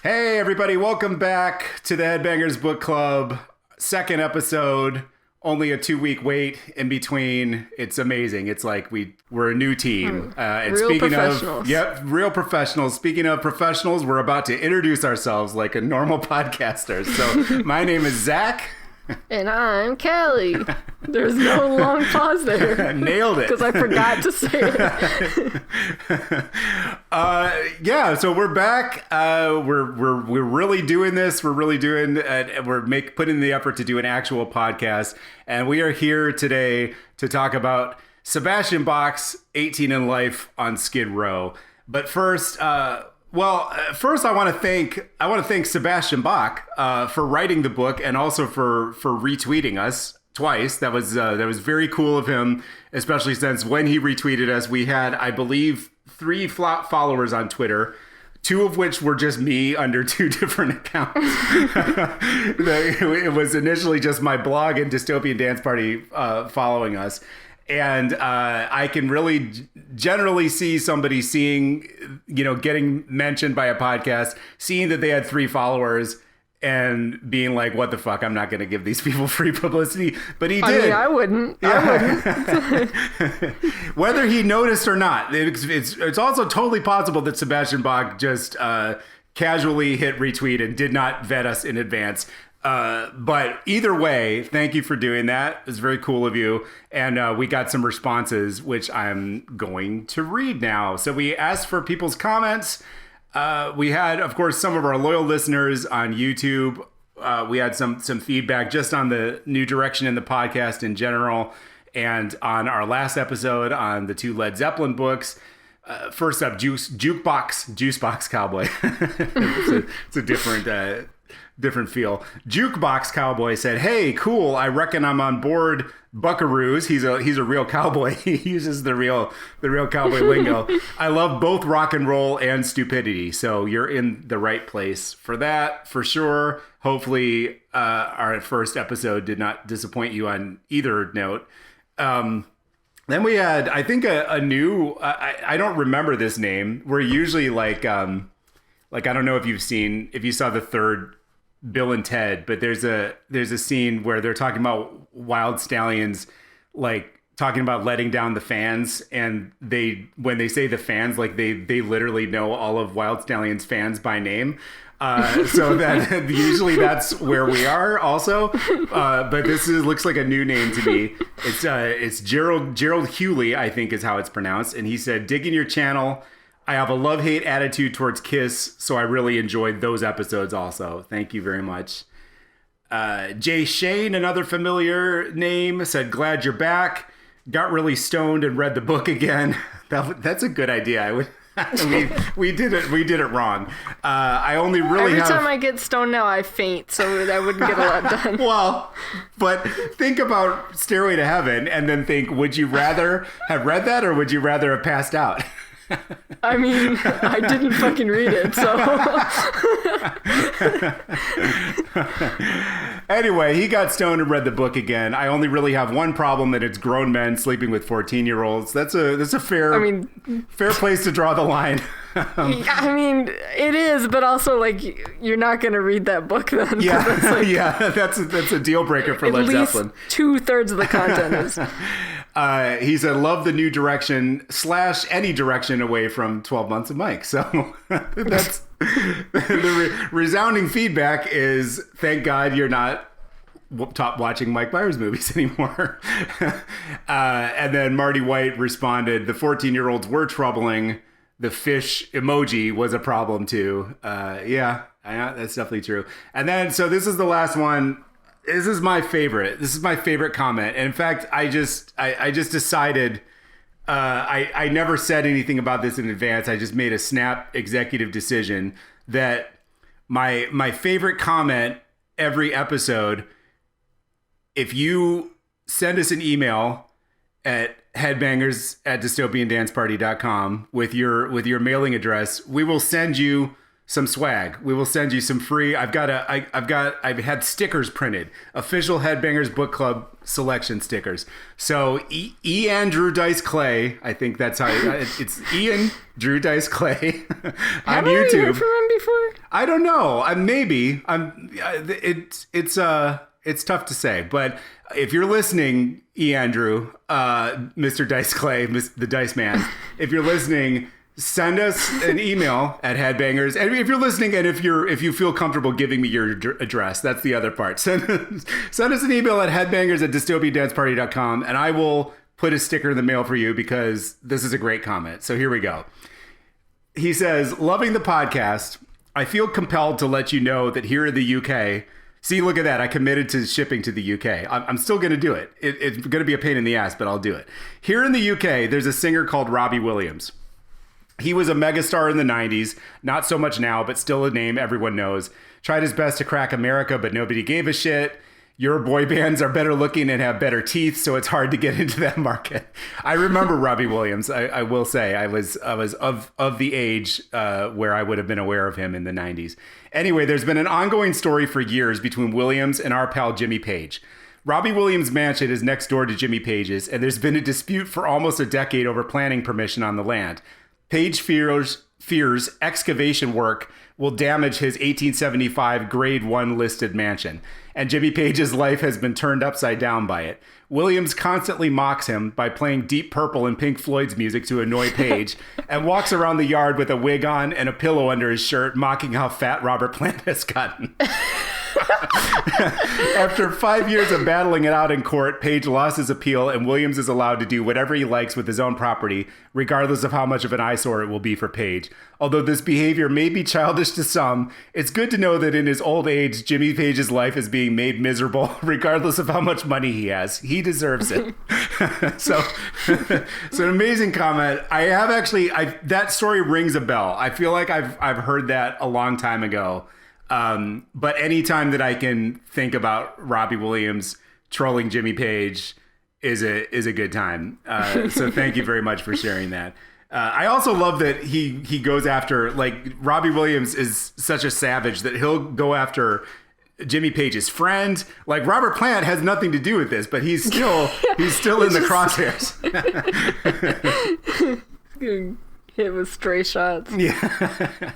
Hey everybody, welcome back to the Headbangers Book Club. Second episode, only a 2-week wait in between. It's amazing. It's like we're a new team. And real speaking professionals. real professionals. Speaking of professionals, we're about to introduce ourselves like a normal podcaster. So my name is Zach. And I'm Kelly. There's no long pause there. Nailed it. Because I forgot to say it. So we're back. We're really doing this. We're really doing. Putting the effort to do an actual podcast, and we are here today to talk about Sebastian Bach's 18 in Life on Skid Row. But first, first I want to thank Sebastian Bach for writing the book and also for retweeting us twice. That was very cool of him, especially since when he retweeted us, we had, I believe, 3 followers on Twitter, 2 of which were just me under 2 different accounts. It was initially just my blog and Dystopian Dance Party following us. And I can really generally see somebody getting mentioned by a podcast, seeing that they had 3 followers and being like, what the fuck? I'm not going to give these people free publicity. But he did. I wouldn't. Yeah. Whether he noticed or not, it's also totally possible that Sebastian Bach just casually hit retweet and did not vet us in advance. But either way, thank you for doing that. It's very cool of you. And we got some responses, which I'm going to read now. So we asked for people's comments. We had, of course, some of our loyal listeners on YouTube. We had some feedback just on the new direction in the podcast in general. And on our last episode on the 2 Led Zeppelin books. First up, Juicebox Cowboy. It's a different feel. Jukebox Cowboy said, "Hey, cool. I reckon I'm on board, Buckaroos." He's a real cowboy. He uses the real cowboy lingo. "I love both rock and roll and stupidity. So you're in the right place for that, for sure. Hopefully, our first episode did not disappoint you on either note." Then we had, I think, a new. I don't remember this name. We're usually like I don't know if you saw the third Bill and Ted, but there's a scene where they're talking about Wild Stallions, like talking about letting down the fans, and when they say the fans, like they literally know all of Wild Stallions fans by name. So that usually that's where we are also. But this looks like a new name to me. It's Gerald Hewley, I think is how it's pronounced, and he said, "Digging your channel. I have a love-hate attitude towards Kiss, so I really enjoyed those episodes also. Thank you very much." Jay Shane, another familiar name, said, "Glad you're back. Got really stoned and read the book again." That's a good idea. We did it wrong. I only really Every time I get stoned now, I faint, so I wouldn't get a lot done. Well, but think about Stairway to Heaven and then think, would you rather have read that or would you rather have passed out? I mean, I didn't fucking read it, so. Anyway, he got stoned and read the book again. I only really have one problem, that it's grown men sleeping with 14-year-olds. That's a fair place to draw the line. I mean, it is, but also, like, you're not going to read that book then. Yeah, that's like, that's a deal breaker for Led Zeppelin. At least 2/3 of the content is. He said, "Love the new direction / any direction away from 12 Months of Mike." So that's the resounding feedback is, thank God you're not watching Mike Myers movies anymore. And then Marty White responded, "The 14-year-olds were troubling. The fish emoji was a problem too." Yeah, that's definitely true. And then, so this is the last one. This is my favorite. This is my favorite comment. And in fact, I just decided, I never said anything about this in advance. I just made a snap executive decision that my favorite comment every episode, if you send us an email at headbangers@dystopiandanceparty.com with your mailing address, we will send you some swag. We will send you some free. I've had stickers printed, official Headbangers Book Club selection stickers. So Ian Drew Dice Clay, I think that's how it's Ian Drew Dice Clay on YouTube. Have you heard from him before? I don't know. It's tough to say, but if you're listening, Andrew, Mr. Dice Clay, the Dice Man, if you're listening, send us an email at Headbangers. And if you're listening, and if you feel comfortable giving me your address, that's the other part. Send us an email at headbangers@dystopiadanceparty.com, and I will put a sticker in the mail for you because this is a great comment. So here we go. He says, loving the podcast. I feel compelled to let you know that here in the UK, see, look at that. I committed to shipping to the UK. I'm still going to do it. It's going to be a pain in the ass, but I'll do it. Here in the UK, there's a singer called Robbie Williams. He was a megastar in the 90s, not so much now, but still a name everyone knows. Tried his best to crack America, but nobody gave a shit. Your boy bands are better looking and have better teeth, so it's hard to get into that market. I remember Robbie Williams. I will say I was of the age where I would have been aware of him in the 90s. Anyway, there's been an ongoing story for years between Williams and our pal Jimmy Page. Robbie Williams' mansion is next door to Jimmy Page's, and there's been a dispute for almost a decade over planning permission on the land. Page fears excavation work will damage his 1875 Grade 1 listed mansion, and Jimmy Page's life has been turned upside down by it. Williams constantly mocks him by playing Deep Purple and Pink Floyd's music to annoy Page, and walks around the yard with a wig on and a pillow under his shirt, mocking how fat Robert Plant has gotten. After 5 years of battling it out in court, Page lost his appeal, and Williams is allowed to do whatever he likes with his own property, regardless of how much of an eyesore it will be for Page. Although this behavior may be childish to some, it's good to know that in his old age, Jimmy Page's life is being made miserable, regardless of how much money he has. He deserves it. So an amazing comment. That story rings a bell. I feel like I've heard that a long time ago. But anytime that I can think about Robbie Williams trolling Jimmy Page is a good time. So thank you very much for sharing that. I also love that he goes after, like, Robbie Williams is such a savage that he'll go after Jimmy Page's friend. Like, Robert Plant has nothing to do with this, but he's still in the crosshairs. Hit with stray shots. Yeah.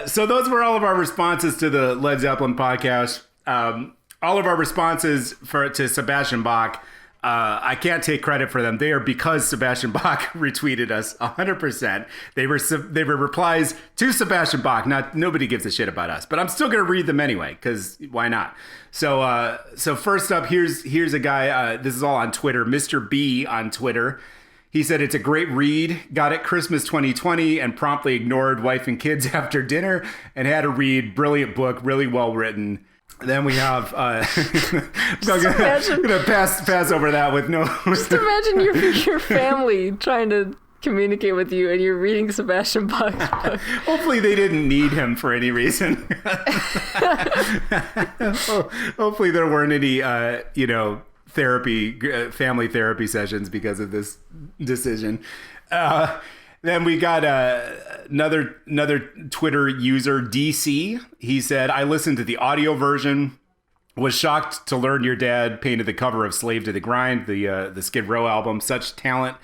So those were all of our responses to the Led Zeppelin podcast. All of our responses to Sebastian Bach, I can't take credit for them. They are because Sebastian Bach retweeted us 100%. They were replies to Sebastian Bach. Nobody gives a shit about us, but I'm still going to read them anyway, because why not? So first up, here's a guy. This is all on Twitter. Mr. B on Twitter. He said, it's a great read, got it Christmas 2020, and promptly ignored wife and kids after dinner and had a read. Brilliant book, really well written. Then we have, I'm going to pass over that with no... Just imagine your family trying to communicate with you and you're reading Sebastian Bach's book. Hopefully they didn't need him for any reason. Hopefully there weren't any, family therapy sessions because of this decision. Then we got another Twitter user, DC. He said, I listened to the audio version, was shocked to learn your dad painted the cover of Slave to the Grind, the Skid Row album. Such talent.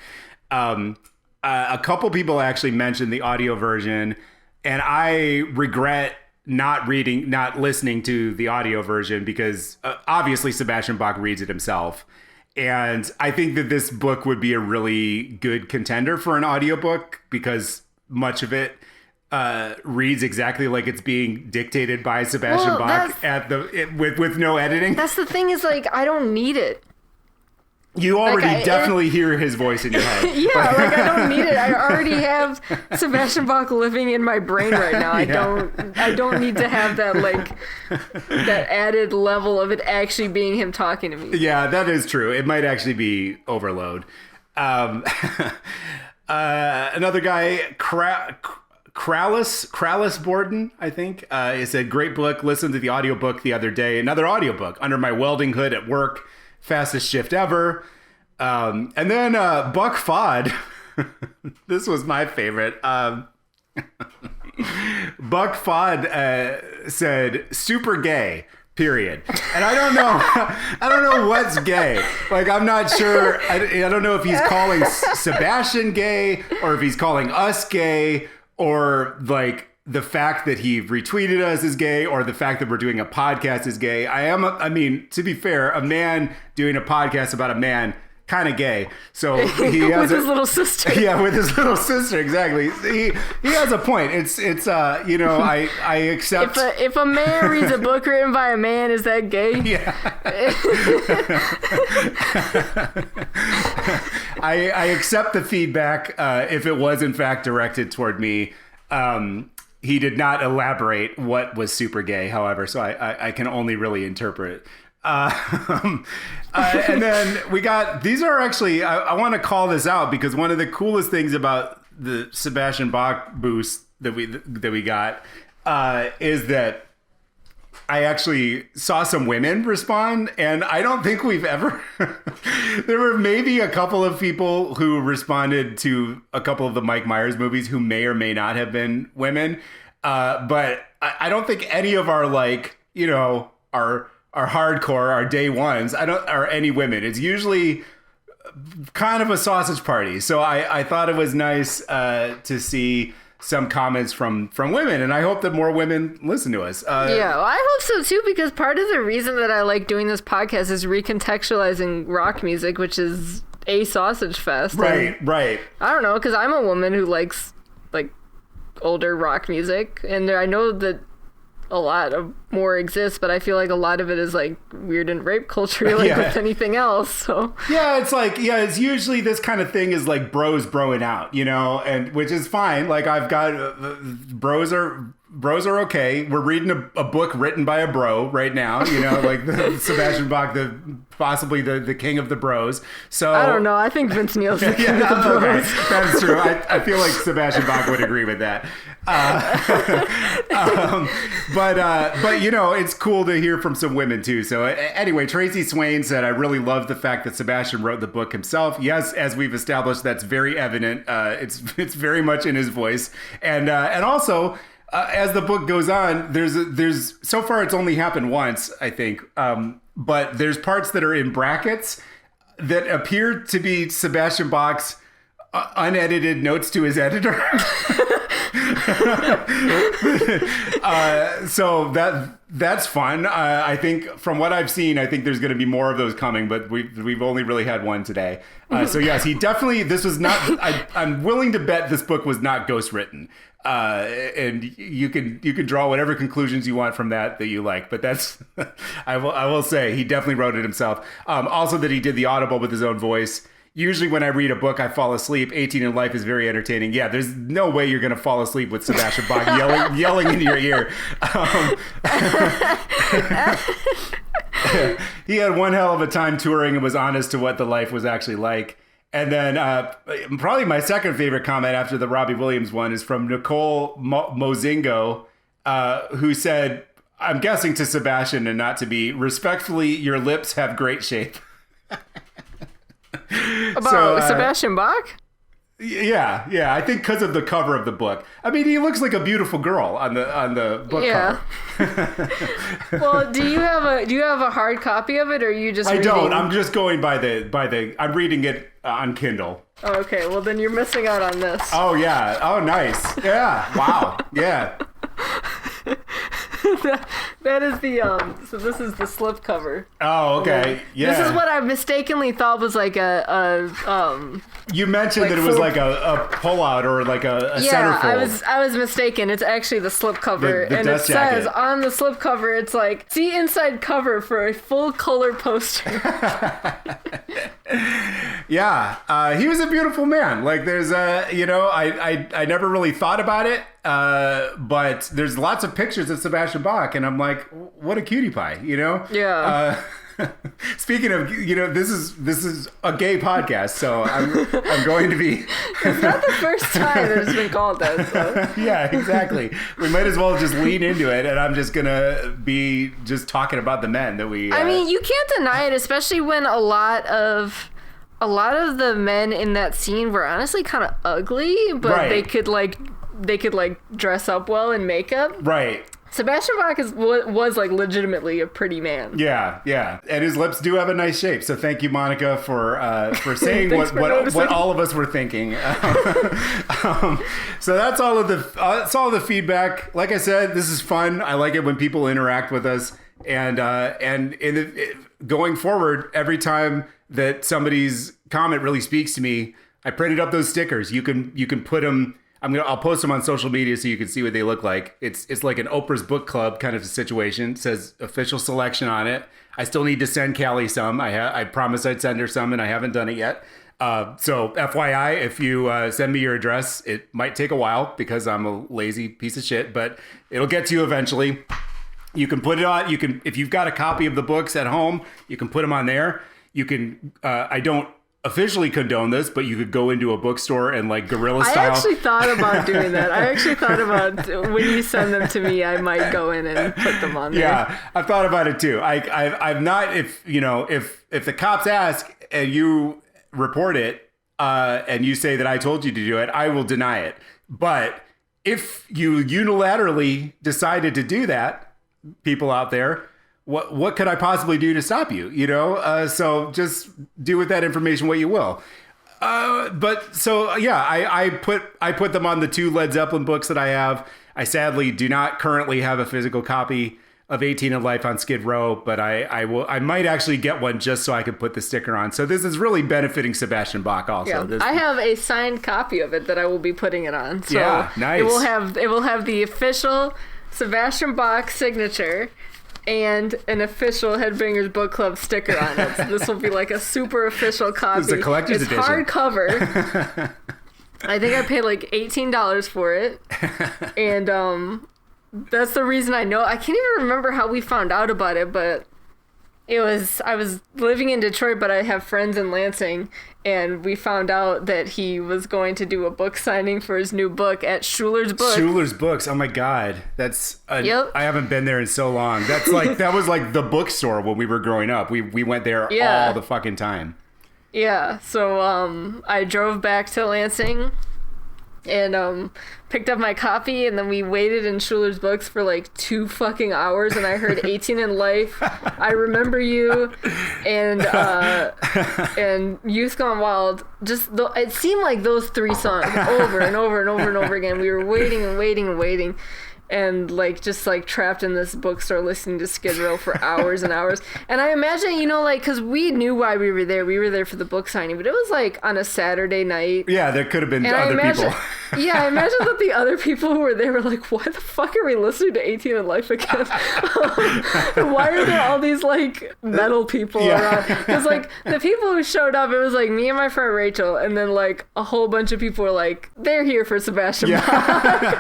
A couple people actually mentioned the audio version, and I regret not listening to the audio version because obviously Sebastian Bach reads it himself. And I think that this book would be a really good contender for an audiobook because much of it reads exactly like it's being dictated by Sebastian Bach with no editing. That's the thing is, like, I don't need it. You already definitely hear his voice in your head. Yeah, like I don't need it. I already have Sebastian Bach living in my brain right now. I don't need to have that, like, that added level of it actually being him talking to me. Yeah, that is true. It might actually be overload. Another guy, Krallis Borden, I think, he said, great book. Listened to the audiobook the other day. Another audiobook under my welding hood at work. Fastest shift ever. And then Buck Fod. This was my favorite. Buck Fod said super gay. Period. And I don't know what's gay. Like, I'm not sure. I don't know if he's calling Sebastian gay or if he's calling us gay or like the fact that he retweeted us is gay or the fact that we're doing a podcast is gay. I mean, to be fair, a man doing a podcast about a man, kind of gay. So he has with his little sister. Yeah, with his little sister, exactly. He has a point. It's you know, I accept. If a man reads a book written by a man, is that gay? Yeah. I accept the feedback if it was in fact directed toward me. He did not elaborate what was super gay, however, so I can only really interpret. And then we got, these are actually, I want to call this out because one of the coolest things about the Sebastian Bach boost that we got is that I actually saw some women respond, and I don't think we've ever there were maybe a couple of people who responded to a couple of the Mike Myers movies who may or may not have been women, but I don't think any of our, like, you know, our hardcore, our day ones, are any women. It's usually kind of a sausage party. So I thought it was nice to see some comments from women, and I hope that more women listen to us. Yeah, well, I hope so too, because part of the reason that I like doing this podcast is recontextualizing rock music, which is a sausage fest. Right. I don't know, because I'm a woman who likes like older rock music, and I know that a lot of more exists, but I feel like a lot of it is like weird and rape culture, like with anything else. So yeah, it's usually this kind of thing is like bros broing out, you know, and which is fine. Like I've got bros are okay. We're reading a book written by a bro right now, you know, like Sebastian Bach, possibly the king of the bros. So I don't know. I think Vince Neil's the king of the bros. Okay. That's true. I feel like Sebastian Bach would agree with that. But you know, it's cool to hear from some women too. So anyway, Tracy Swain said, I really love the fact that Sebastian wrote the book himself. Yes, as we've established, that's very evident. It's very much in his voice. And also, as the book goes on, there's so far it's only happened once, I think. But there's parts that are in brackets that appear to be Sebastian Bach's unedited notes to his editor. So that's fun. I think from what I've seen, I think there's going to be more of those coming, but we've only really had one today. So yes, he definitely, this was not, I'm willing to bet this book was not ghostwritten. And you can draw whatever conclusions you want from that you like, but that's, I will say he definitely wrote it himself. Also that he did the Audible with his own voice. Usually when I read a book, I fall asleep. 18 in Life is very entertaining. Yeah, there's no way you're going to fall asleep with Sebastian Bach yelling into your ear. He had one hell of a time touring and was honest to what the life was actually like. And then probably my second favorite comment after the Robbie Williams one is from Nicole Mozingo, who said, I'm guessing to Sebastian and not to be, respectfully, your lips have great shape. About Sebastian Bach? Yeah. I think because of the cover of the book. I mean, he looks like a beautiful girl on the book cover. Well, do you have a hard copy of it, or are you just? I reading? don't. I'm just going by the. I'm reading it on Kindle. Oh, okay. Well, then you're missing out on this. Oh yeah. Oh nice. Yeah. Wow. Yeah. That is the so this is the slip cover. Oh, okay. Yeah. This is what I mistakenly thought was like a You mentioned that it was like a pullout or like a centerfold. I was mistaken. It's actually the slip cover, the and it says on the slip cover, it's like, see inside cover for a full color poster. Yeah, he was a beautiful man. Like there's I never really thought about it, but there's lots of pictures of Sebastian Bach, and I'm like, what a cutie pie, you know? Yeah. Speaking of, you know, this is a gay podcast, so I'm going to be. It's not the first time that it's been called that. So. Yeah, exactly. We might as well just lean into it, and I'm just gonna be just talking about the men that we. I mean, you can't deny it, especially when a lot of the men in that scene were honestly kind of ugly, but they could like they could like dress up well in makeup. Right. Sebastian Bach was like legitimately a pretty man. Yeah, and his lips do have a nice shape. So thank you, Monica, for saying what all of us were thinking. So that's all of the feedback. Like I said, this is fun. I like it when people interact with us, and going forward, every time that somebody's comment really speaks to me, I printed up those stickers. You can put them. I'll post them on social media so you can see what they look like. It's like an Oprah's book club kind of situation. It says official selection on it. I still need to send Callie some. I promised I'd send her some, and I haven't done it yet. So FYI, if you send me your address, it might take a while because I'm a lazy piece of shit, but it'll get to you eventually. You can put it on. You can, if you've got a copy of the books at home, you can put them on there. You can. I don't officially condone this, but you could go into a bookstore and like guerrilla style. I actually thought about doing that. I actually thought about when you send them to me, I might go in and put them on there. Yeah, I've thought about it too. I've not, if the cops ask and you report it and you say that I told you to do it, I will deny it. But if you unilaterally decided to do that, people out there, what could I possibly do to stop you? So just do with that information what you will. But so yeah, I put them on the 2 Led Zeppelin books that I have. I sadly do not currently have a physical copy of 18 and Life on Skid Row, but I might actually get one just so I could put the sticker on. So this is really benefiting Sebastian Bach also. Yeah, I have a signed copy of it that I will be putting it on. So yeah, nice. It will have the official Sebastian Bach signature and an official Headbangers Book Club sticker on it. So this will be like a super official copy. It's a collector's edition. It's hardcover. I think I paid like $18 for it. And that's the reason I know. I can't even remember how we found out about it, but I was living in Detroit, but I have friends in Lansing, and we found out that he was going to do a book signing for his new book at Schuler's Books. Schuler's Books. Oh my God. Yep. I haven't been there in so long. That was like the bookstore when we were growing up. We went there all the fucking time. Yeah. So I drove back to Lansing and picked up my copy, and then we waited in Schuler's Books for like 2 fucking hours, and I heard 18 in Life, I Remember You, and Youth Gone Wild. It seemed like those 3 songs over and over and over and over again. We were waiting and waiting and waiting, and like just like trapped in this bookstore listening to Skid Row for hours and hours. And I imagine, because we knew why we were there. We were there for the book signing, but it was like on a Saturday night. Yeah, there could have been other people. Yeah, I imagine that the other people who were there were like, why the fuck are we listening to 18 in Life again? Why are there all these like metal people around? Because like the people who showed up, it was like me and my friend Rachel, and then like a whole bunch of people were like, they're here for Sebastian Bach.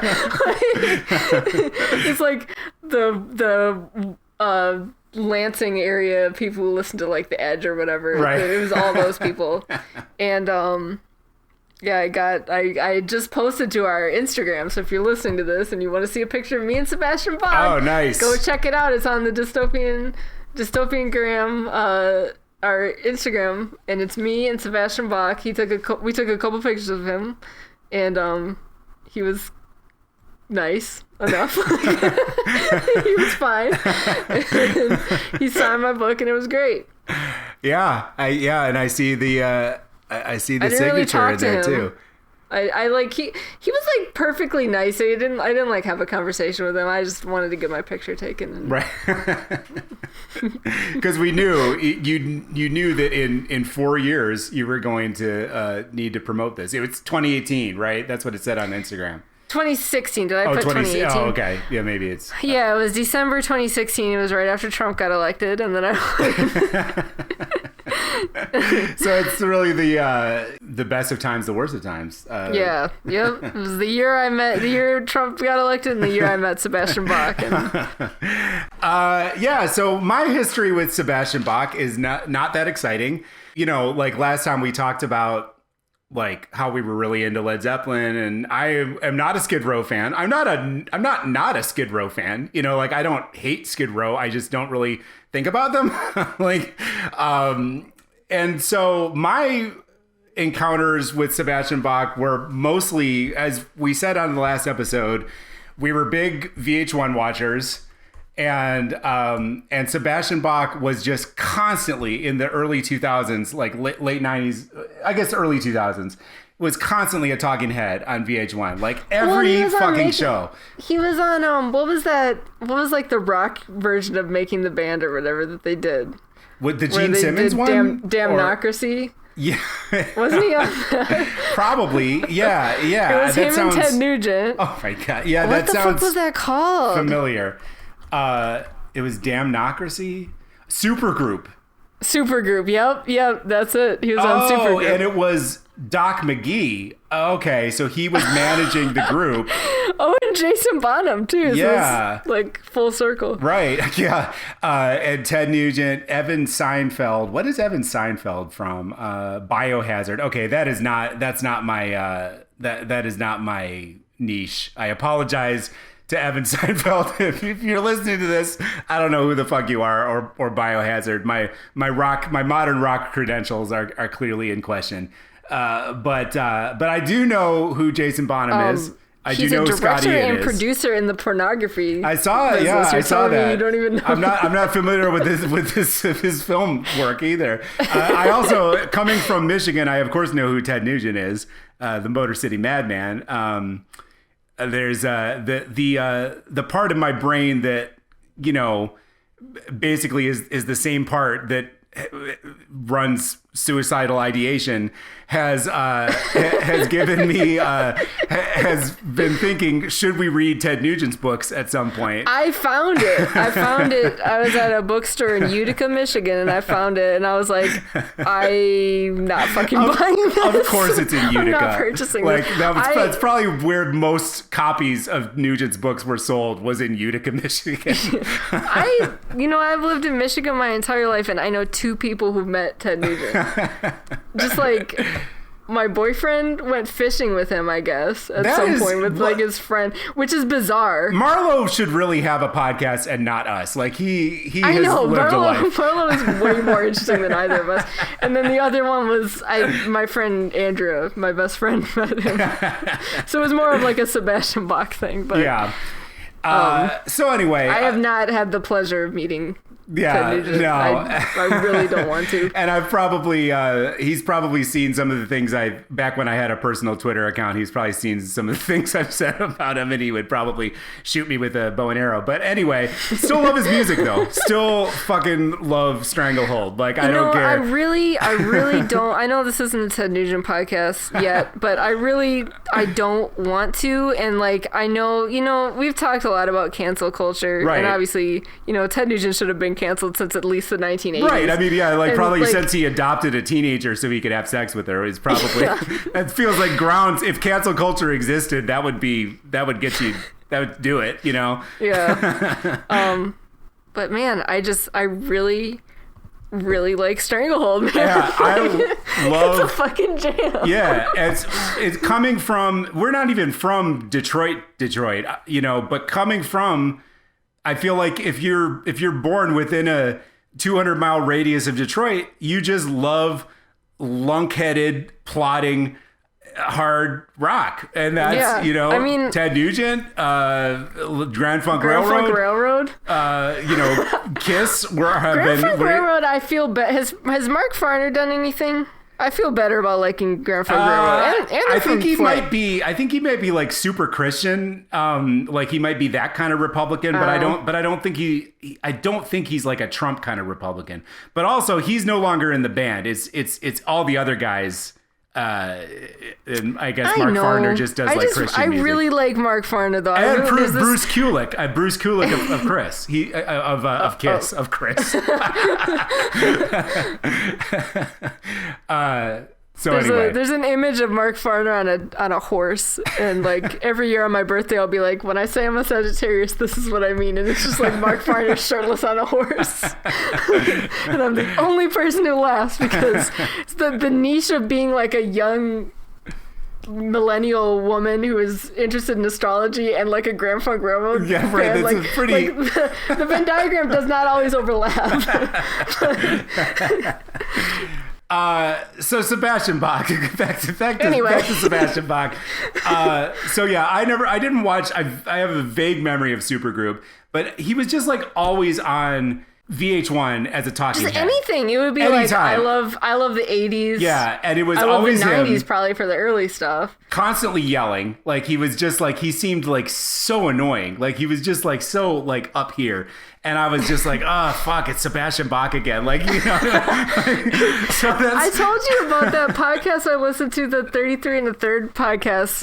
It's like the Lansing area people who listen to like The Edge or whatever. Right. It was all those people. And yeah, I just posted to our Instagram. So if you're listening to this and you want to see a picture of me and Sebastian Bach, oh nice, go check it out. It's on the Dystopian Graham our Instagram, and it's me and Sebastian Bach. We took a couple pictures of him, and he was nice enough. He was fine. And he signed my book, and it was great. Yeah, and I see the signature really in there too. I like he was like perfectly nice. I didn't like have a conversation with him. I just wanted to get my picture taken. Right. Because we knew you knew that in 4 years you were going to need to promote this. It was 2018, right? That's what it said on Instagram. 2016. Did I put 2018? Oh, okay. Yeah, maybe it's... Yeah, it was December 2016. It was right after Trump got elected, and then So it's really the best of times, the worst of times. Yeah, yep. It was the year Trump got elected, and the year I met Sebastian Bach. Yeah, so my history with Sebastian Bach is not that exciting. Like last time we talked about like how we were really into Led Zeppelin, and I am not a Skid Row fan. I'm not a Skid Row fan. Like I don't hate Skid Row. I just don't really think about them. And so my encounters with Sebastian Bach were mostly, as we said on the last episode, we were big VH1 watchers. And Sebastian Bach was just constantly in the early 2000s, like late 90s, I guess early 2000s, was constantly a talking head on VH1, like every fucking show. He was on what was that? What was like the rock version of Making the Band or whatever that they did? With the Gene Simmons one? Damnocracy? Yeah. Wasn't he on that? Probably. Yeah. It was him and Ted Nugent. Oh my God. Yeah, what the fuck was that called? Familiar. It was Damnocracy? Supergroup. Yep, that's it. He was on Supergroup. And it was Doc McGee. Okay, so he was managing the group. Oh, and Jason Bonham too. Yeah. So it's like full circle. Right. Yeah. And Ted Nugent, Evan Seinfeld. What is Evan Seinfeld from? Biohazard. Okay, that's not my that is not my niche. I apologize to Evan Seinfeld. If you're listening to this, I don't know who the fuck you are or Biohazard. My modern rock credentials are clearly in question. But I do know who Jason Bonham is. I do know who Scotty is. He's a director and producer in the pornography. I saw it. Yeah, I saw that. You don't even know. I'm not familiar with his film work either. I also, coming from Michigan, I of course know who Ted Nugent is, the Motor City Madman. There's the part of my brain that, you know, basically is the same part that runs suicidal ideation has given me has been thinking, should we read Ted Nugent's books at some point? I found it. I was at a bookstore in Utica, Michigan, and I found it, and I was like, I'm not fucking buying this. Of course it's in Utica. I'm not purchasing like this. That's probably where most copies of Nugent's books were sold, was in Utica, Michigan. I've lived in Michigan my entire life, and I know 2 people who've met Ted Nugent. Just like my boyfriend went fishing with him, I guess, at some point with like his friend, which is bizarre. Marlo should really have a podcast and not us. Like he has lived a life. Marlo is way more interesting than either of us. And then the other one was my friend Andrea, my best friend, met him. So it was more of like a Sebastian Bach thing. But yeah. So anyway, I have not had the pleasure of meeting. Yeah, no. I really don't want to. And I've probably, he's probably seen some of the things back when I had a personal Twitter account, he's probably seen some of the things I've said about him, and he would probably shoot me with a bow and arrow. But anyway, still love his music though. Still fucking love Stranglehold. Like, I don't care. I really don't. I know this isn't a Ted Nugent podcast yet, but I don't want to. And like, I know, we've talked a lot about cancel culture. Right. And obviously, Ted Nugent should have been canceled since at least the 1980s. Right. I mean, yeah, like, and probably since he adopted a teenager so he could have sex with her is probably, that feels like grounds. If cancel culture existed, that would do it, Yeah. But man, I really like Stranglehold, man. Yeah, I love. It's a fucking jam. Yeah, it's coming from. We're not even from Detroit, but coming from. I feel like if you're born within a 200-mile radius of Detroit, you just love lunk-headed, plotting, hard rock, and that's Ted Nugent, Grand Funk Railroad, Kiss. Grand Funk Railroad. I feel bad. Has Mark Farner done anything? I feel better about liking Grand Funk Railroad. And I think he might be like super Christian. Like he might be that kind of Republican, but I don't think he's like a Trump kind of Republican. But also he's no longer in the band. It's all the other guys. And I guess Mark Farner just does Christian music. I really like Mark Farner though. And Bruce Kulick. Bruce Kulick of Chris. Of Kiss. Of Chris. There's an image of Mark Farner on a horse, and like every year on my birthday I'll be like, when I say I'm a Sagittarius, this is what I mean, and it's just like Mark Farner shirtless on a horse. And I'm the only person who laughs because it's the niche of being like a young millennial woman who is interested in astrology and like a Grand Funk Railroad fan. Right, that's like, pretty. Like the Venn diagram does not always overlap. So Sebastian Bach. Anyway. back to Sebastian Bach. So yeah, I didn't watch. I have a vague memory of Supergroup, but he was just like always on VH1 as a talking Just head. anything. It would be Anytime. like, I love the 80s. Yeah, and it was I love always the 90s him probably for the early stuff. constantly yelling. Like he was just like, he seemed like so annoying. Like he was just like so like up here. And I was just like, oh, fuck, it's Sebastian Bach again. Like, you know. So that's... I told you about that podcast I listened to, the 33 and the Third podcast,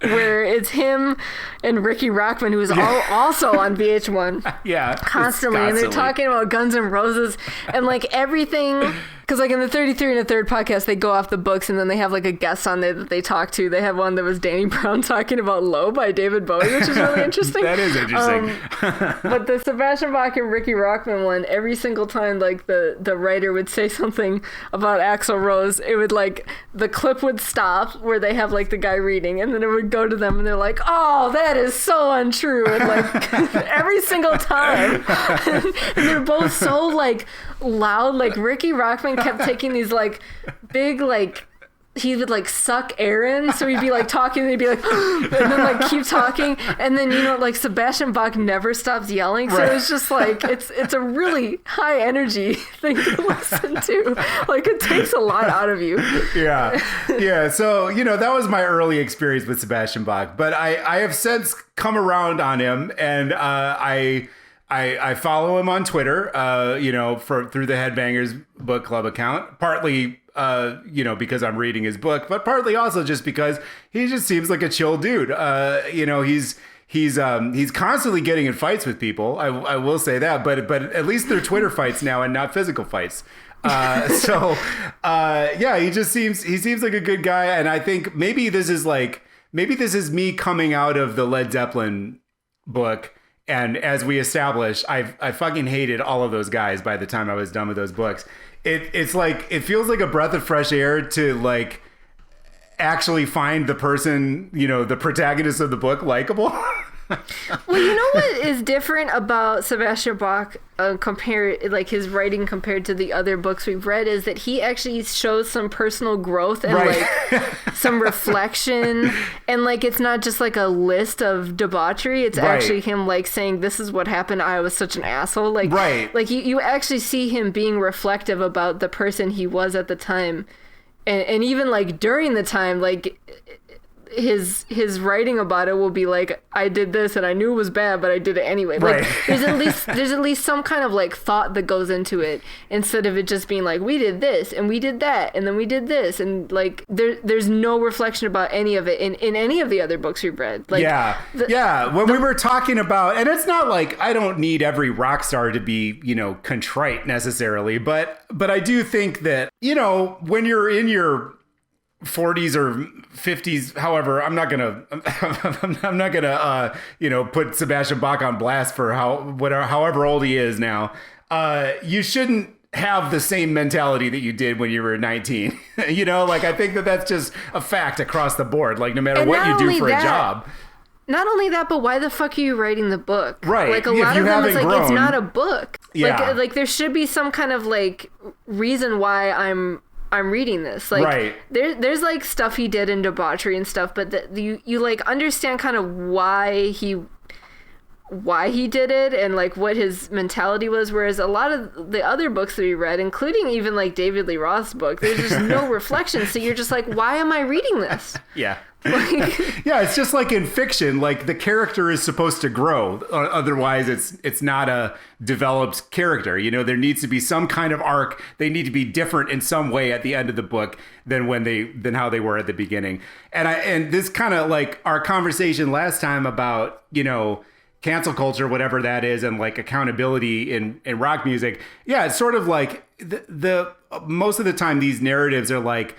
where it's him and Ricky Rockman, who is also on VH1. Yeah. Constantly. And they're talking about Guns N' Roses and like everything. Because like in the 33 and the Third podcast, they go off the books and then they have like a guest on there that they talk to. They have one that was Danny Brown talking about Low by David Bowie, which is really interesting. That is interesting. But the Sebastian Bach and Ricky Rockman one, every single time like the writer would say something about Axl Rose, it would like, the clip would stop where they have like the guy reading and then it would go to them and they're like, oh, that is so untrue. And like every single time. And they're both so like loud. Like Ricky Rockman kept taking these like big like, he would like suck air in, so he'd be like talking and he'd be like and then like keep talking, and then, you know, like Sebastian Bach never stops yelling, so it's just like it's a really high energy thing to listen to. Like it takes a lot out of you. Yeah. So, you know, that was my early experience with Sebastian Bach, but I have since come around on him, and I follow him on Twitter, you know, through the Headbangers Book Club account, partly, you know, because I'm reading his book, but partly also just because he just seems like a chill dude. You know, he's constantly getting in fights with people. I will say that, but at least they're Twitter fights now and not physical fights. So yeah, he seems like a good guy. And I think maybe this is me coming out of the Led Zeppelin book. And as we established, I fucking hated all of those guys by the time I was done with those books. It's like, it feels like a breath of fresh air to like actually find the person, you know, the protagonist of the book likable. Well, you know what is different about Sebastian Bach compared, like his writing compared to the other books we've read, is that he actually shows some personal growth and like some reflection, and like it's not just like a list of debauchery. It's actually him like saying, "This is what happened. I was such an asshole." Like, like you actually see him being reflective about the person he was at the time, and even like during the time, like his writing about it will be like, I did this and I knew it was bad, but I did it anyway. Like there's at least some kind of like thought that goes into it, instead of it just being like, we did this and we did that and then we did this, and like there's no reflection about any of it in any of the other books we've read. Like when we were talking about, and it's not like I don't need every rock star to be, you know, contrite necessarily, but I do think that, you know, when you're in your 40s or 50s, however, I'm not gonna you know, put Sebastian Bach on blast for however old he is now. You shouldn't have the same mentality that you did when you were 19. You know, like I think that's just a fact across the board. Like no matter what you do for a job. Not only that, but why the fuck are you writing the book? Right. Like a lot of them, it's like, it's not a book. Yeah. Like there should be some kind of like reason why I'm reading this. Like there's like stuff he did in debauchery and stuff, but you like understand kind of why he did it and like what his mentality was, whereas a lot of the other books that we read, including even like David Lee Roth's book, there's just no reflection, so you're just like, why am I reading this? Yeah, it's just like in fiction, like the character is supposed to grow, otherwise it's not a developed character. You know, there needs to be some kind of arc. They need to be different in some way at the end of the book than how they were at the beginning. And this kind of like our conversation last time about, you know, cancel culture, whatever that is, and like accountability in rock music. Yeah, it's sort of like the most of the time these narratives are like,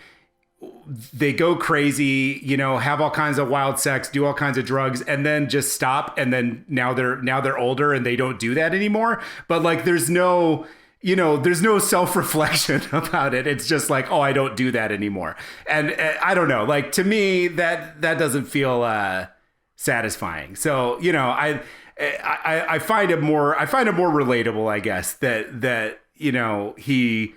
they go crazy, you know, have all kinds of wild sex, do all kinds of drugs, and then just stop. And then now they're older and they don't do that anymore. But like, there's no self-reflection about it. It's just like, oh, I don't do that anymore. And I don't know, like to me, that doesn't feel satisfying. So, you know, I find it more relatable, I guess, that, you know, he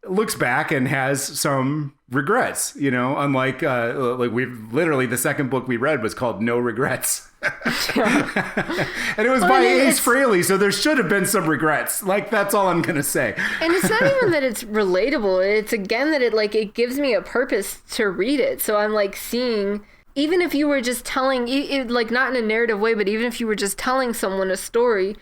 looks back and has some regrets, you know, unlike like we've literally, the second book we read was called No Regrets. And it was by Ace Frehley, so there should have been some regrets. Like, that's all I'm gonna say. And it's not even that it's relatable. It's again that it gives me a purpose to read it. So I'm like seeing, even if you were just telling, like not in a narrative way, but even if you were just telling someone a story,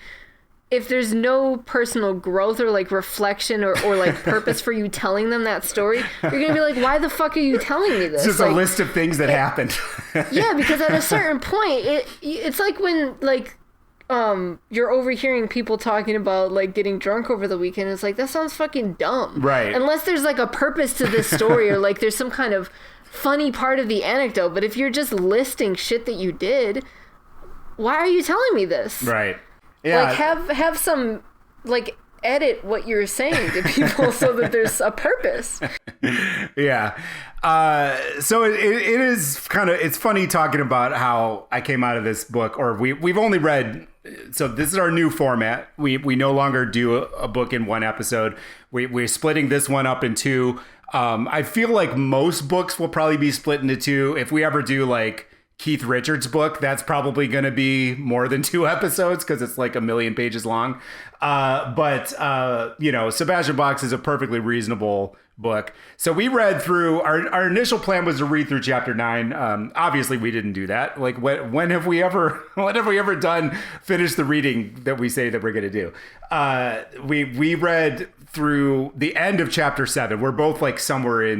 if there's no personal growth or like reflection or like purpose for you telling them that story, you're gonna be like, why the fuck are you telling me this? It's just like, a list of things that happened. Yeah, because at a certain point, it's like when like you're overhearing people talking about like getting drunk over the weekend. It's like, that sounds fucking dumb. Right. Unless there's like a purpose to this story or like there's some kind of funny part of the anecdote. But if you're just listing shit that you did, why are you telling me this? Right. Yeah. Like have some, like, edit what you're saying to people so that there's a purpose. Yeah. So it is kind of, it's funny talking about how I came out of this book, or we've only read, so this is our new format. We no longer do a book in one episode. We're splitting this one up in two. I feel like most books will probably be split into two. If we ever do like Keith Richards' book, that's probably going to be more than 2 episodes because it's like 1,000,000 pages long. But you know, Sebastian Bach is a perfectly reasonable book. So we read through, our initial plan was to read through chapter 9. Obviously we didn't do that. Like when have we ever finished the reading that we say that we're going to do? We read through the end of chapter 7. We're both like somewhere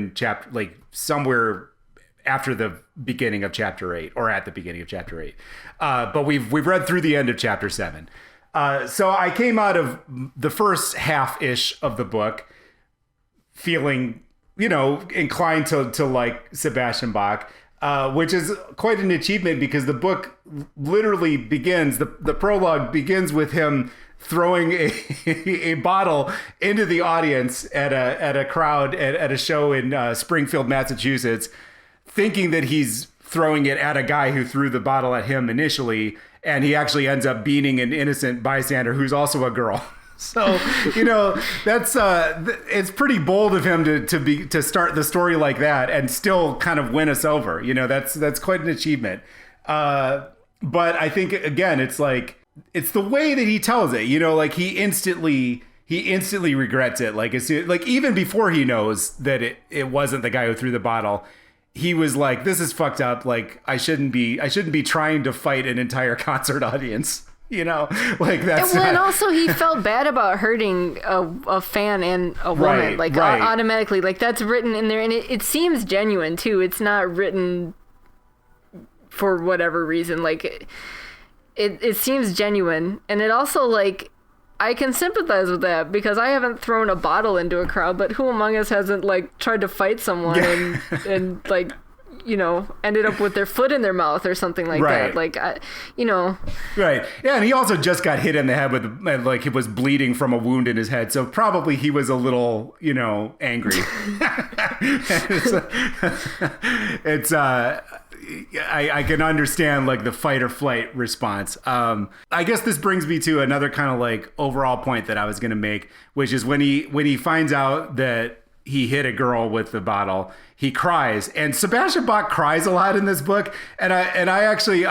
after the beginning of chapter 8, or at the beginning of chapter 8. But we've read through the end of chapter 7. So I came out of the first half-ish of the book feeling, you know, inclined to like Sebastian Bach, which is quite an achievement because the book literally begins, the prologue begins with him throwing a bottle into the audience at a crowd at a show in Springfield, Massachusetts, thinking that he's throwing it at a guy who threw the bottle at him initially, and he actually ends up beating an innocent bystander who's also a girl. So, you know, that's it's pretty bold of him to start the story like that and still kind of win us over. You know, that's quite an achievement. But I think again, it's like, it's the way that he tells it. You know, like he instantly regrets it. Like even before he knows that it wasn't the guy who threw the bottle, he was like, this is fucked up. Like I shouldn't be trying to fight an entire concert audience. You know, like that's. And also he felt bad about hurting a fan and a woman, automatically. Like that's written in there, and it seems genuine too. It's not written for whatever reason. Like it seems genuine, and it also like, I can sympathize with that because I haven't thrown a bottle into a crowd, but who among us hasn't like tried to fight someone and like, you know, ended up with their foot in their mouth or something like that. Like, you know. Right. Yeah, and he also just got hit in the head with, like, he was bleeding from a wound in his head, so probably he was a little, you know, angry. I can understand like the fight or flight response. I guess this brings me to another kind of like overall point that I was going to make, which is when he finds out that he hit a girl with the bottle, he cries, and Sebastian Bach cries a lot in this book, and I actually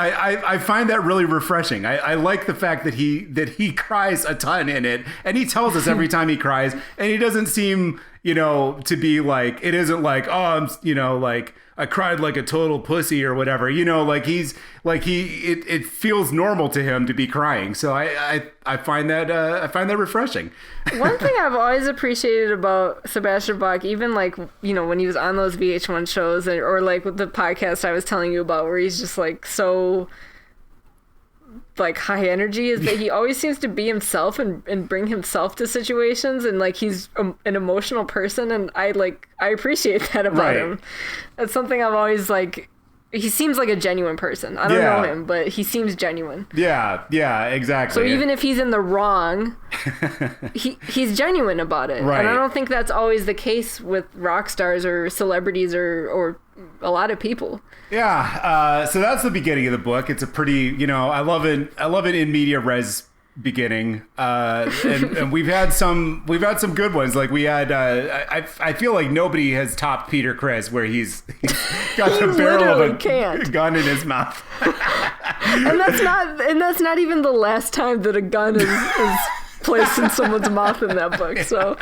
find that really refreshing. I like the fact that he cries a ton in it, and he tells us every time he cries, and he doesn't seem, you know, to be like, it isn't like, oh, I'm, you know, like I cried like a total pussy or whatever, you know, like he's like it feels normal to him to be crying. So I find that refreshing. One thing I've always appreciated about Sebastian Bach, even like, you know, when he was on those VH1 shows or like with the podcast I was telling you about, where he's just like so like high energy, is that he always seems to be himself and bring himself to situations, and like he's an emotional person, and I appreciate that about him. That's something I've always like. He seems like a genuine person. I don't know him, but he seems genuine. Yeah, exactly. So even if he's in the wrong, he's genuine about it. Right. And I don't think that's always the case with rock stars or celebrities or a lot of people. Yeah. So that's the beginning of the book. It's a pretty, you know, I love it in media res beginning, and we've had some good ones. Like we had, I feel like nobody has topped Peter Criss, where he's got the barrel of a gun in his mouth, and that's not even the last time that a gun is placed in someone's mouth in that book. So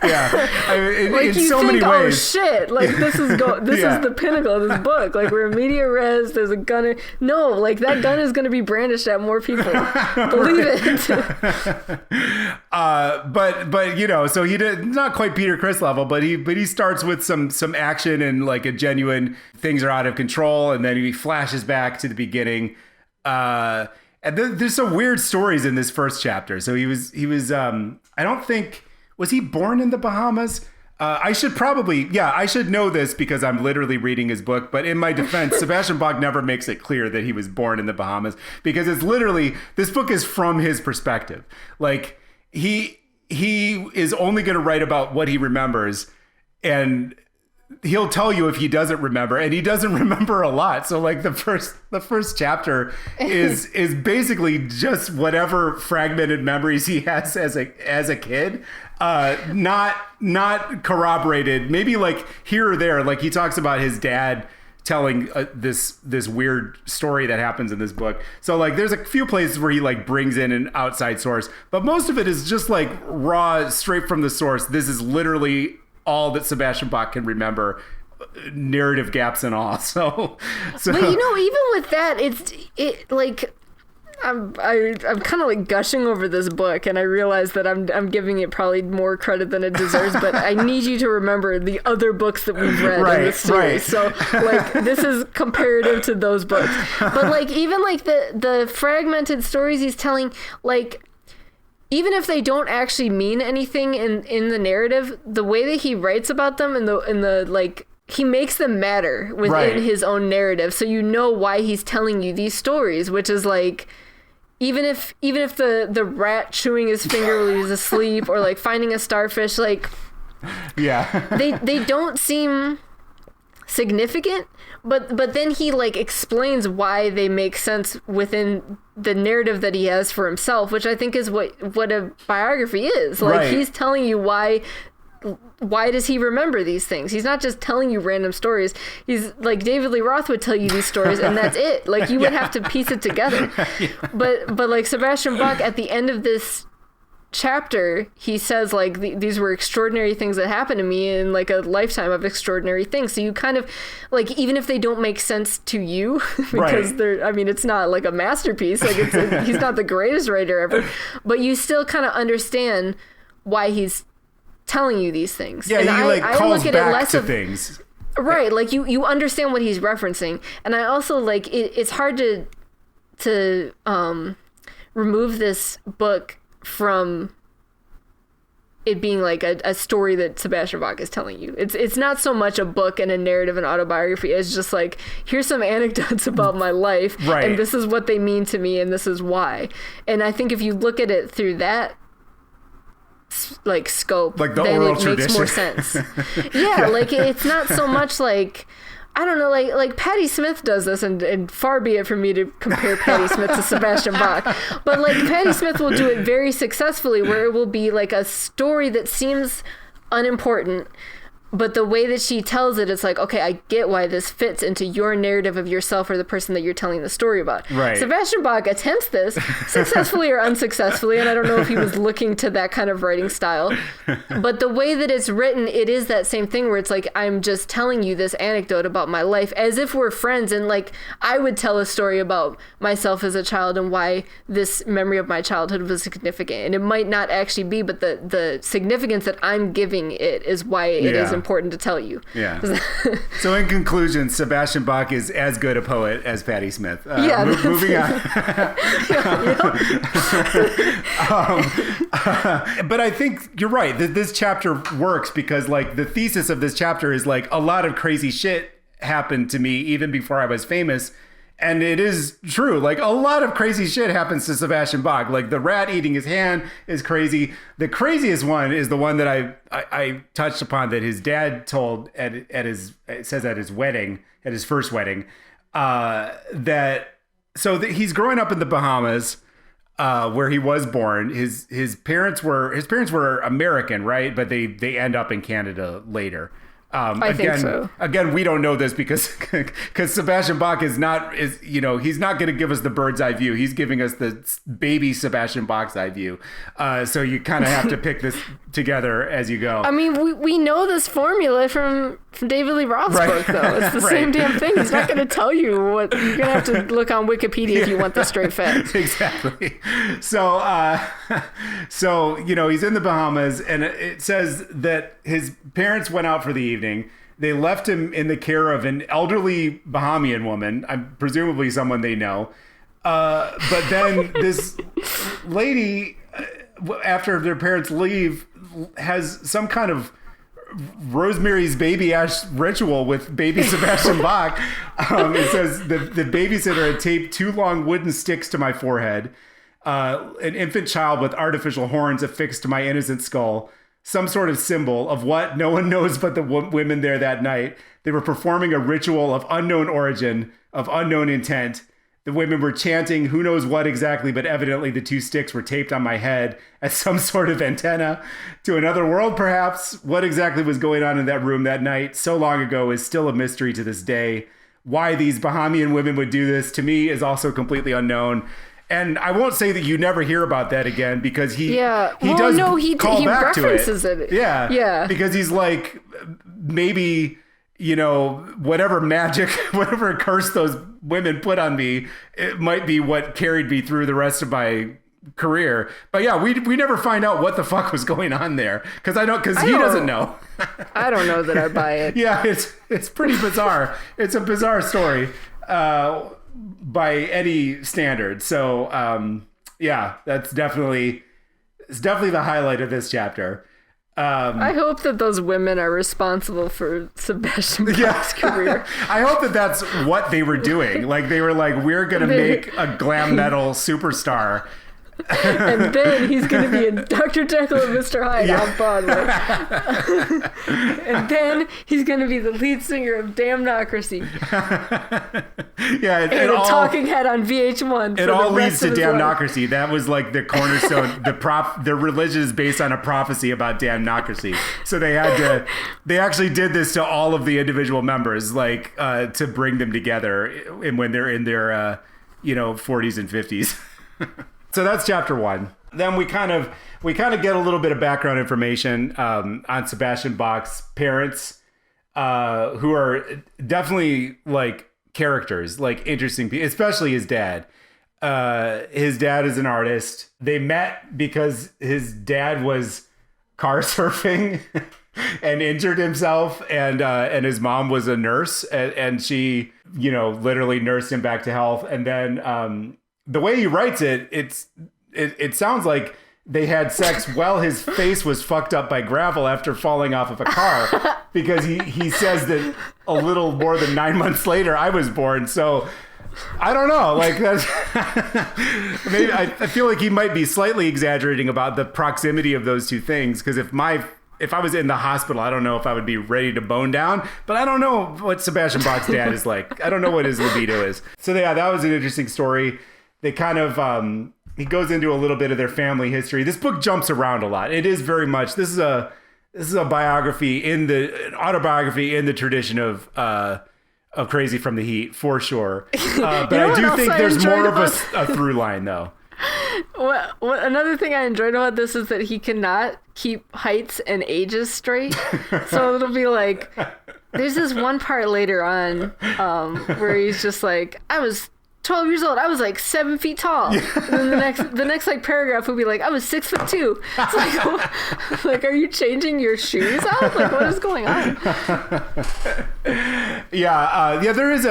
yeah, like in you so think, many ways. oh shit, like this is the pinnacle of this book. Like we're in media res. There's a gun. No, like that gun is going to be brandished at more people. Believe it. But you know, so he did not quite Peter Criss level, but he starts with some action and like a genuine things are out of control, and then he flashes back to the beginning. And there's some weird stories in this first chapter. So he was I don't think, was he born in the Bahamas? I should know this because I'm literally reading his book. But in my defense, Sebastian Bach never makes it clear that he was born in the Bahamas, because it's literally, this book is from his perspective. Like he is only going to write about what he remembers, and he'll tell you if he doesn't remember, and he doesn't remember a lot. So like the first chapter is basically just whatever fragmented memories he has as a kid, not corroborated. Maybe like here or there, like he talks about his dad telling this weird story that happens in this book. So like there's a few places where he like brings in an outside source, but most of it is just like raw, straight from the source. This is literally all that Sebastian Bach can remember, narrative gaps and all. So but you know, even with that, it like I'm kind of like gushing over this book, and I realize that I'm giving it probably more credit than it deserves, but I need you to remember the other books that we've read in this series. Right. So like this is comparative to those books. But like even like the fragmented stories he's telling, like even if they don't actually mean anything in the narrative, the way that he writes about them in the like, he makes them matter within his own narrative. So you know why he's telling you these stories, which is like, even if the rat chewing his finger while he's asleep, or like finding a starfish, like they don't seem significant, but then he like explains why they make sense within the narrative that he has for himself, which I think is what a biography is. Like he's telling you why does he remember these things. He's not just telling you random stories. He's like, David Lee Roth would tell you these stories and that's it. Like you would have to piece it together. But like Sebastian Bach at the end of this chapter, he says like these were extraordinary things that happened to me in like a lifetime of extraordinary things. So you kind of like, even if they don't make sense to you because they're, I mean, it's not like a masterpiece, like he's not the greatest writer ever, but you still kind of understand why he's telling you these things. Yeah, and he like I calls look at back it less to of things. Right, like you understand what he's referencing, and I also like it's hard to remove this book from it being like a story that Sebastian Bach is telling you. It's not so much a book and a narrative and autobiography. It's just like, here's some anecdotes about my life, and this is what they mean to me, and this is why. And I think if you look at it through that like scope, like the then oral it tradition. makes more sense. Yeah, like it's not so much like, I don't know, like Patti Smith does this, and far be it from me to compare Patti Smith to Sebastian Bach, but like Patti Smith will do it very successfully, where it will be like a story that seems unimportant, but the way that she tells it, it's like, okay, I get why this fits into your narrative of yourself or the person that you're telling the story about. Right. Sebastian Bach attempts this successfully or unsuccessfully, and I don't know if he was looking to that kind of writing style. But the way that it's written, it is that same thing where it's like, I'm just telling you this anecdote about my life as if we're friends, and like I would tell a story about myself as a child and why this memory of my childhood was significant. And it might not actually be, but the significance that I'm giving it is why it is important to tell you. Yeah. So in conclusion, Sebastian Bach is as good a poet as Patti Smith. Moving on. But I think you're right. This chapter works because like the thesis of this chapter is like, a lot of crazy shit happened to me even before I was famous. And it is true. Like, a lot of crazy shit happens to Sebastian Bach. Like, the rat eating his hand is crazy. The craziest one is the one that I touched upon, that his dad told at his, it says at his wedding, at his first wedding, he's growing up in the Bahamas. where he was born. His parents were American, right? But they end up in Canada later. I think so. Again, we don't know this because Sebastian Bach he's not going to give us the bird's eye view. He's giving us the baby Sebastian Bach's eye view. So you kind of have to pick this together as you go. I mean, we know this formula from David Lee Roth's book, though. It's the same damn thing. He's not going to tell you what. You're going to have to look on Wikipedia if you want the straight facts. Exactly. So he's in the Bahamas, and it says that his parents went out for the evening. They left him in the care of an elderly Bahamian woman, presumably someone they know. But then this lady, after their parents leave, has some kind of Rosemary's Baby-ash ritual with baby Sebastian Bach. It says the babysitter had taped 2 long wooden sticks to my forehead, an infant child with artificial horns affixed to my innocent skull, some sort of symbol of what no one knows but the women there that night. They were performing a ritual of unknown origin, of unknown intent. The women were chanting who knows what exactly, but evidently the 2 sticks were taped on my head as some sort of antenna to another world, perhaps. What exactly was going on in that room that night so long ago is still a mystery to this day. Why these Bahamian women would do this, to me, is also completely unknown. And I won't say that you never hear about that again, because he references it. Yeah. Because he's like, maybe, whatever magic, whatever curse those women put on me, it might be what carried me through the rest of my career. But yeah, we never find out what the fuck was going on there, because he doesn't know. I don't know that I buy it. Yeah, it's pretty bizarre. It's a bizarre story. By any standard. So that's definitely the highlight of this chapter. I hope that those women are responsible for Sebastian Bach's career. I hope that that's what they were doing. Like, they were like, we're gonna make a glam metal superstar. And then he's going to be in Dr. Jekyll and Mr. Hyde on Broadway. And then he's going to be the lead singer of Damnocracy. And a talking head on VH1. It all leads to Damnocracy. That was like the cornerstone. Their religion is based on a prophecy about Damnocracy. So they actually did this to all of the individual members, like to bring them together when they're in their 40s and 50s. So that's chapter 1. Then we kind of get a little bit of background information on Sebastian Bach's parents, who are definitely like characters, like interesting people, especially his dad. His dad is an artist. They met because his dad was car surfing and injured himself, and his mom was a nurse, and she literally nursed him back to health. And then the way he writes it sounds like they had sex while his face was fucked up by gravel after falling off of a car, because he says that a little more than 9 months later I was born. So I don't know, like, that's maybe I feel like he might be slightly exaggerating about the proximity of those two things, because if I was in the hospital, I don't know if I would be ready to bone down, but I don't know what Sebastian Bach's dad is like. I don't know what his libido is. So yeah, that was an interesting story. They kind of, he goes into a little bit of their family history. This book jumps around a lot. It is very much, this is a biography an autobiography in the tradition of Crazy from the Heat, for sure. But I do think there's more of a through line, though. Another thing I enjoyed about this is that he cannot keep heights and ages straight. So it'll be like, there's this one part later on where he's just like, I was 12 years old, I was like 7 feet tall. Yeah. And then the next like paragraph would be like, I was 6'2". It's like, are you changing your shoes out? Like, what is going on? There is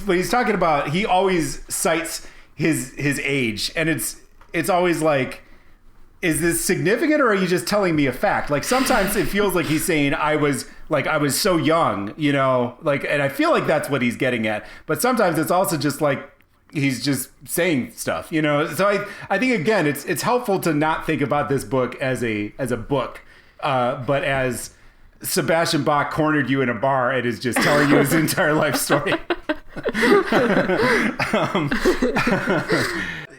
when he's talking about, he always cites his age, and it's always like, is this significant, or are you just telling me a fact? Like, sometimes it feels like he's saying I was so young, like, and I feel like that's what he's getting at. But sometimes it's also just like, he's just saying stuff, So I think, again, it's helpful to not think about this book as a book, but as Sebastian Bach cornered you in a bar and is just telling you his entire life story.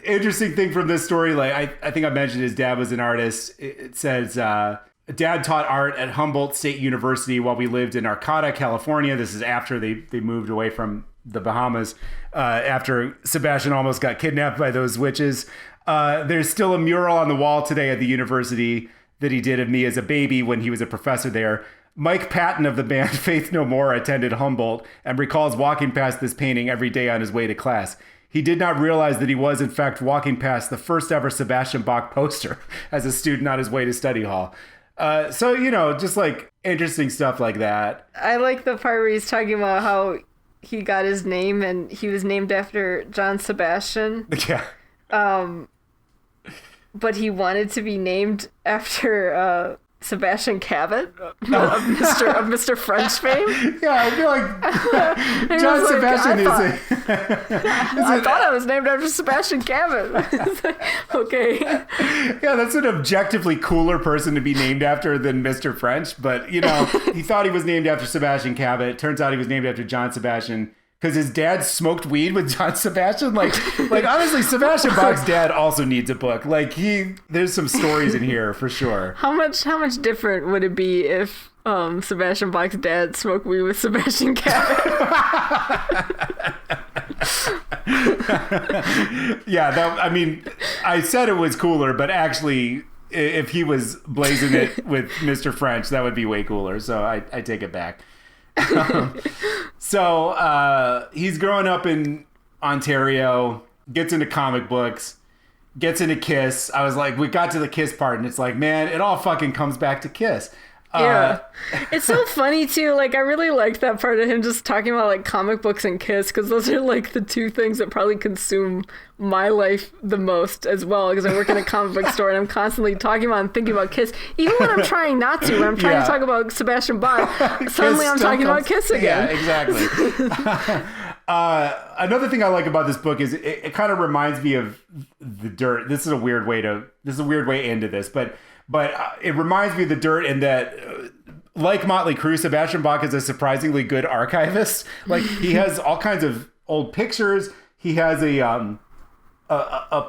interesting thing from this story, like I think I mentioned his dad was an artist. It says, Dad taught art at Humboldt State University while we lived in Arcata, California. This is after they moved away from the Bahamas, after Sebastian almost got kidnapped by those witches. There's still a mural on the wall today at the university that he did of me as a baby when he was a professor there. Mike Patton of the band Faith No More attended Humboldt and recalls walking past this painting every day on his way to class. He did not realize that he was, in fact, walking past the first ever Sebastian Bach poster as a student on his way to study hall. So, you know, just like interesting stuff like that. I like the part where he's talking about how he got his name and he was named after John Sebastian. Yeah. But he wanted to be named after Sebastian Cabot of Mr. French fame. Yeah, I feel like John Sebastian I thought I was named after Sebastian Cabot. Okay. Yeah, that's an objectively cooler person to be named after than Mr. French. But, you know, he thought he was named after Sebastian Cabot. Turns out he was named after John Sebastian because his dad smoked weed with John Sebastian. Like honestly, Sebastian Bach's dad also needs a book. Like there's some stories in here for sure. How much different would it be if Sebastian Bach's dad smoked weed with Sebastian Cabot? Yeah, I mean, I said it was cooler, but actually, if he was blazing it with Mr. French, that would be way cooler. So I take it back. So he's growing up in Ontario, gets into comic books, gets into Kiss. I was like, we got to the Kiss part, and it's like, man, it all fucking comes back to Kiss. Yeah. It's so funny too. Like, I really liked that part of him just talking about like comic books and Kiss, because those are like the two things that probably consume my life the most as well, because I work in a comic book store and I'm constantly talking about and thinking about Kiss, even when I'm trying not to. When I'm trying to talk about Sebastian Bach, suddenly I'm talking about Kiss again. Yeah, exactly. Another thing I like about this book is it kind of reminds me of The Dirt. This is a weird way into this, but it reminds me of The Dirt in that, like Motley Crue, Sebastian Bach is a surprisingly good archivist. Like, he has all kinds of old pictures. He has a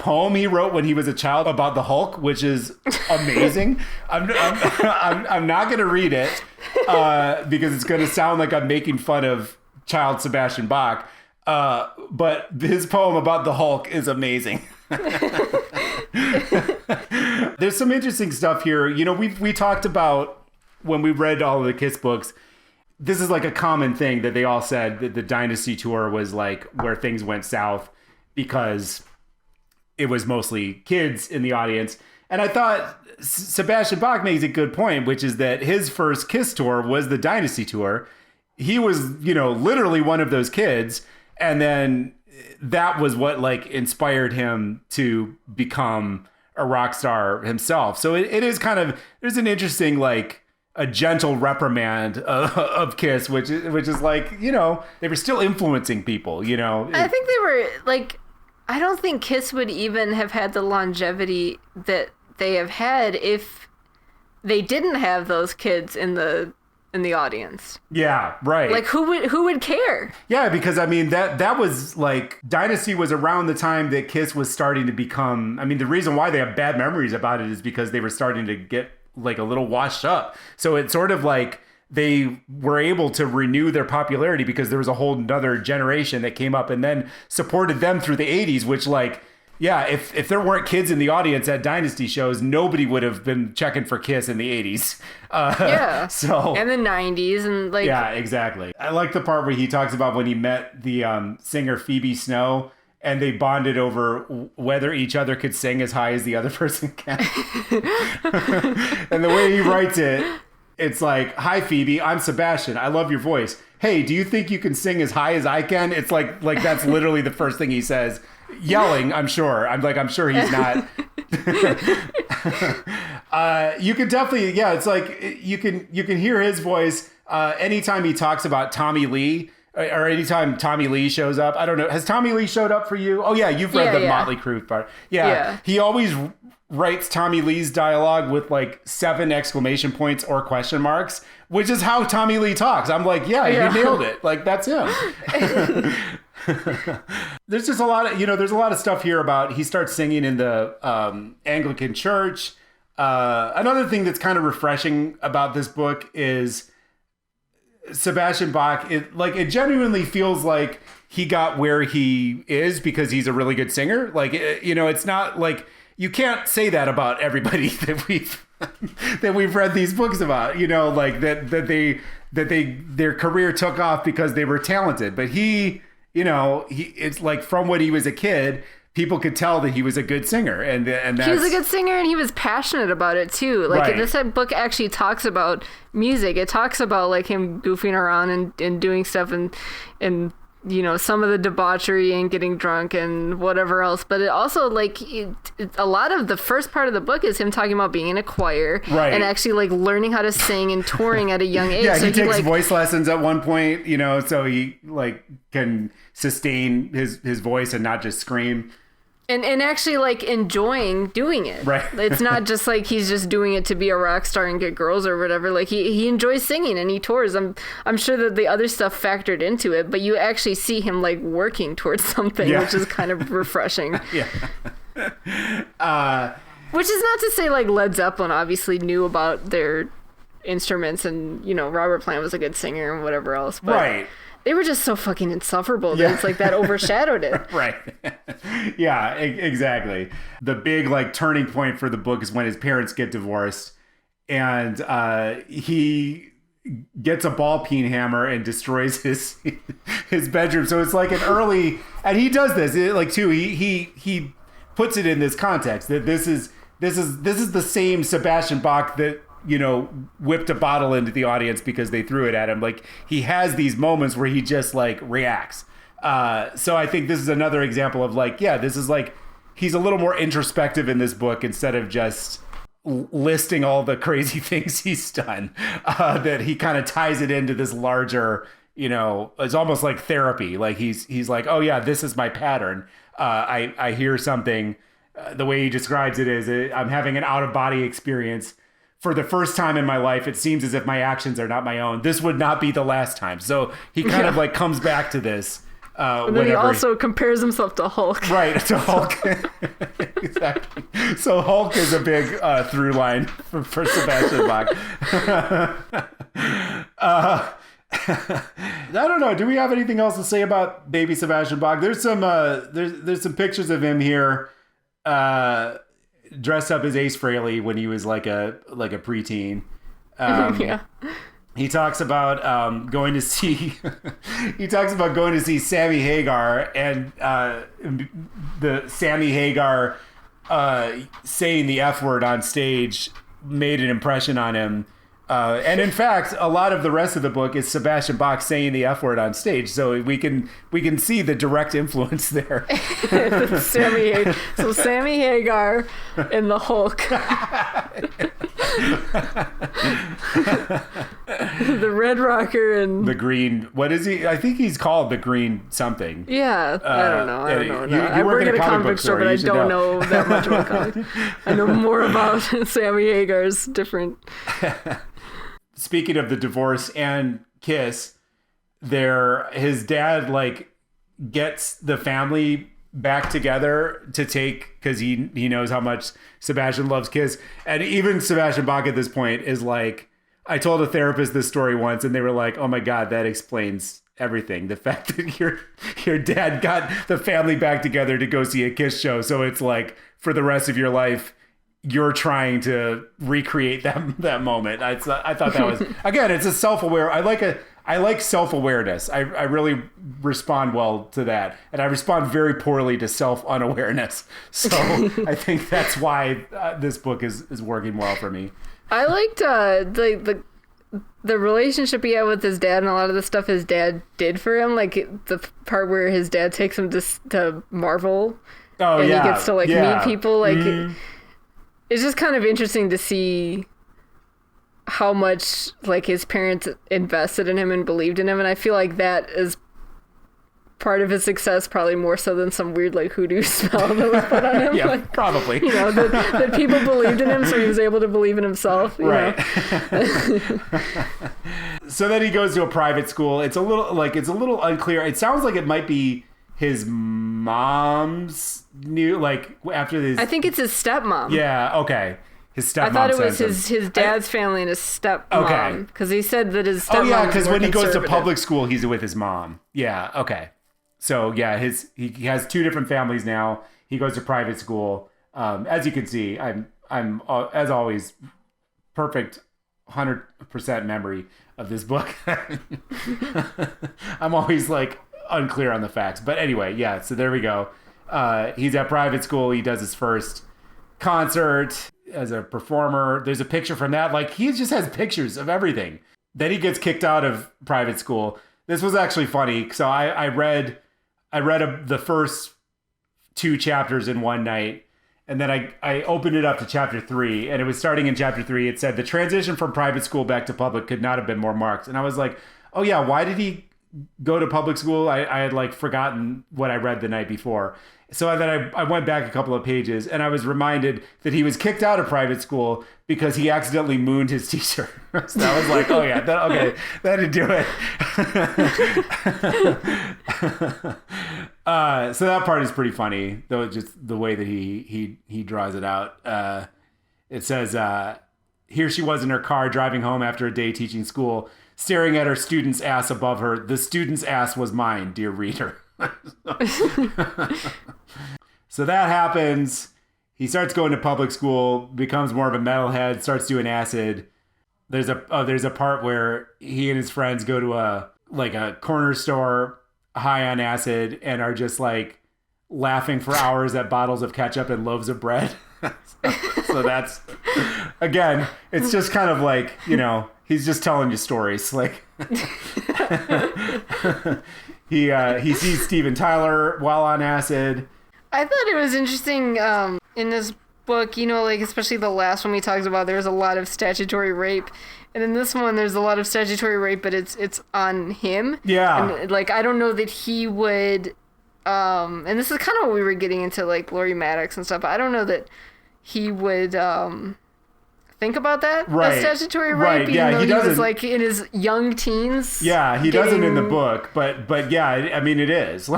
poem he wrote when he was a child about the Hulk, which is amazing. I'm not going to read it because it's going to sound like I'm making fun of child Sebastian Bach. But his poem about the Hulk is amazing. There's some interesting stuff here. You know, we talked about when we read all of the Kiss books, this is like a common thing that they all said that the Dynasty tour was like where things went south because it was mostly kids in the audience. And I thought Sebastian Bach makes a good point, which is that his first Kiss tour was the Dynasty tour. He was, you know, literally one of those kids. And then that was what like inspired him to become a rock star himself. So it is kind of, there's an interesting, like a gentle reprimand of Kiss, which is like, you know, they were still influencing people, you know. I think they were like, I don't think Kiss would even have had the longevity that they have had if they didn't have those kids in the audience. Yeah, right. Like, who would care? Yeah, because I mean that was like, Dynasty was around the time that Kiss was starting to become, I mean, the reason why they have bad memories about it is because they were starting to get like a little washed up. So it's sort of like they were able to renew their popularity because there was a whole nother generation that came up and then supported them through the 80s, which, like, yeah, if there weren't kids in the audience at Dynasty shows, nobody would have been checking for Kiss in the 80s. Yeah. So, and the 90s and like. Yeah, exactly. I like the part where he talks about when he met the singer Phoebe Snow and they bonded over whether each other could sing as high as the other person can. And the way he writes it, it's like, "Hi Phoebe, I'm Sebastian. I love your voice. Hey, do you think you can sing as high as I can?" It's like that's literally the first thing he says. Yelling, I'm sure. I'm sure he's not. You can definitely, yeah, it's like you can hear his voice anytime he talks about Tommy Lee, or anytime Tommy Lee shows up. I don't know. Has Tommy Lee showed up for you? Oh yeah, you've read the Motley Crue part. Yeah. He always writes Tommy Lee's dialogue with like 7 exclamation points or question marks, which is how Tommy Lee talks. I'm like, yeah, you nailed it. Like, that's him. There's just a lot of, there's a lot of stuff here about he starts singing in the Anglican church. Another thing that's kind of refreshing about this book is Sebastian Bach. It genuinely feels like he got where he is because he's a really good singer. It's not like, you can't say that about everybody that we've read these books about, their career took off because they were talented. But it's like, from when he was a kid, people could tell that he was a good singer, and he was a good singer, and he was passionate about it too. Like, this book actually talks about music. It talks about like him goofing around and doing stuff and some of the debauchery and getting drunk and whatever else. But it also, a lot of the first part of the book is him talking about being in a choir and actually like learning how to sing and touring at a young age. Yeah, so he takes voice lessons at one point, so he like can sustain his voice and not just scream. And actually like enjoying doing it. Right. It's not just like he's just doing it to be a rock star and get girls or whatever. Like he enjoys singing and he tours. I'm sure that the other stuff factored into it, but you actually see him like working towards something, which is kind of refreshing. Yeah. Which is not to say like Led Zeppelin obviously knew about their instruments and, Robert Plant was a good singer and whatever else. But right. They were just so fucking insufferable that it's like that overshadowed it. Right. Yeah, exactly. The big like turning point for the book is when his parents get divorced, and he gets a ball peen hammer and destroys his bedroom. So it's like an early, and he does this he puts it in this context that this is the same Sebastian Bach that whipped a bottle into the audience because they threw it at him. Like, he has these moments where he just like reacts. So I think this is another example of like, this is like, he's a little more introspective in this book instead of just listing all the crazy things he's done, that he kind of ties it into this larger, it's almost like therapy. Like he's like, oh yeah, this is my pattern. I hear something. The way he describes it is, I'm having an out of body experience. For the first time in my life, it seems as if my actions are not my own. This would not be the last time. So he kind of like comes back to this. And then he also compares himself to Hulk. Right, to Hulk. Exactly. So Hulk is a big through line for Sebastian Bach. I don't know. Do we have anything else to say about baby Sebastian Bach? There's some there's some pictures of him here. Dressed up as Ace Frehley when he was like a preteen. He talks about going to see Sammy Hagar, and the Sammy Hagar saying the F word on stage made an impression on him. And in fact, a lot of the rest of the book is Sebastian Bach saying the F word on stage, so we can see the direct influence there. Sammy Hagar and the Hulk, the Red Rocker and the Green. What is he? I think he's called the Green something. Yeah, I don't know. I work at a comic book store, but I don't know that much about comics. I know more about Sammy Hagar's different. Speaking of the divorce and Kiss, his dad like gets the family back together to take, because he knows how much Sebastian loves Kiss, and even Sebastian Bach at this point is like, I told a therapist this story once, and they were like, "Oh my God, that explains everything. The fact that your dad got the family back together to go see a Kiss show, so it's like for the rest of your life." You're trying to recreate that moment. I thought that was, again, it's a self-aware. I like self-awareness. I really respond well to that, and I respond very poorly to self-unawareness. So I think that's why this book is working well for me. I liked the relationship he had with his dad and a lot of the stuff his dad did for him, like the part where his dad takes him to Marvel, and he gets to meet people like. Mm-hmm. It's just kind of interesting to see how much like his parents invested in him and believed in him, and I feel like that is part of his success, probably more so than some weird like hoodoo spell that was put on him. Yeah, like, probably. That people believed in him, so he was able to believe in himself. Right. So then he goes to a private school. It's a little unclear. It sounds like it might be his mom's new, like, after this. I think it's his stepmom. Yeah, okay. His stepmom. I thought it was sends his dad's family and his stepmom. Okay. Because he said that his stepmom. Oh yeah, because when he goes to conservative. public school, he's with his mom. Yeah, okay. So yeah, he has two different families now. He goes to private school. As you can see, I'm as always perfect 100% memory of this book. I'm always like unclear on the facts, but anyway, yeah. So there we go. He's at private school. He does his first concert as a performer. There's a picture from that. Like, he just has pictures of everything. Then he gets kicked out of private school. This was actually funny. So I read the first 2 chapters in one night. And then I opened it up to chapter 3, and it was starting in chapter 3. It said the transition from private school back to public could not have been more marked. And I was like, oh yeah, why did he go to public school? I had like forgotten what I read the night before. So then I went back a couple of pages, and I was reminded that he was kicked out of private school because he accidentally mooned his teacher. So I was like, oh yeah, that did do it. So that part is pretty funny, though, just the way that he draws it out. It says, here she was in her car driving home after a day teaching school, staring at her student's ass above her. The student's ass was mine, dear reader. So that happens. He starts going to public school, becomes more of a metalhead, starts doing acid. There's a part where he and his friends go to a corner store high on acid and are just like laughing for hours at bottles of ketchup and loaves of bread. So that's, again, it's just kind of like, he's just telling you stories. Like he sees Steven Tyler while on acid. I thought it was interesting in this book, like especially the last one we talked about, there's a lot of statutory rape. And in this one, there's a lot of statutory rape, but it's on him. Yeah. And, like, I don't know that he would, and this is kind of what we were getting into, like, Laurie Maddox and stuff. I don't know that he would think about that as statutory rape, even though he was, like, in his young teens. Yeah, he doesn't in the book, but yeah, I mean, it is.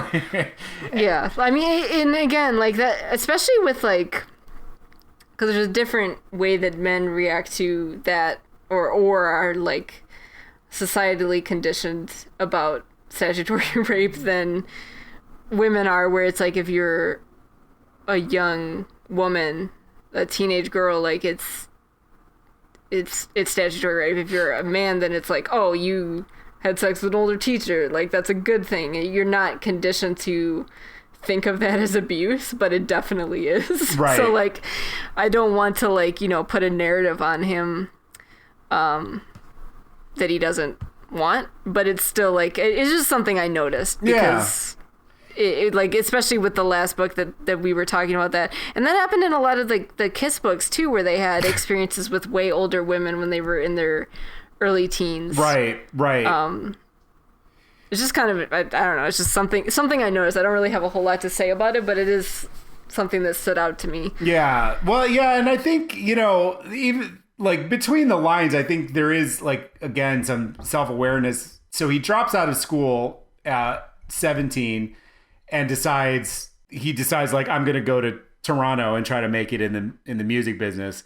Yeah, I mean, and again, like, that, especially with, like, because there's a different way that men react to that, or are, like, societally conditioned about statutory rape than women are, where it's like, if you're a young woman, a teenage girl, like, it's statutory rape. If you're a man, then it's like, oh, you had sex with an older teacher, like, that's a good thing. You're not conditioned to think of that as abuse, but it definitely is. Right. So, like, I don't want to, like, put a narrative on him that he doesn't want, but it's still, like, it's just something I noticed because it like, especially with the last book that we were talking about that, and that happened in a lot of the Kiss books too, where they had experiences with way older women when they were in their early teens. Right. It's just kind of, I don't know, it's just something I noticed. I don't really have a whole lot to say about it, but it is something that stood out to me. Yeah. Well, yeah, and I think, even like between the lines, I think there is, like, again, some self-awareness. So he drops out of school at 17 and decides like, I'm going to go to Toronto and try to make it in the music business.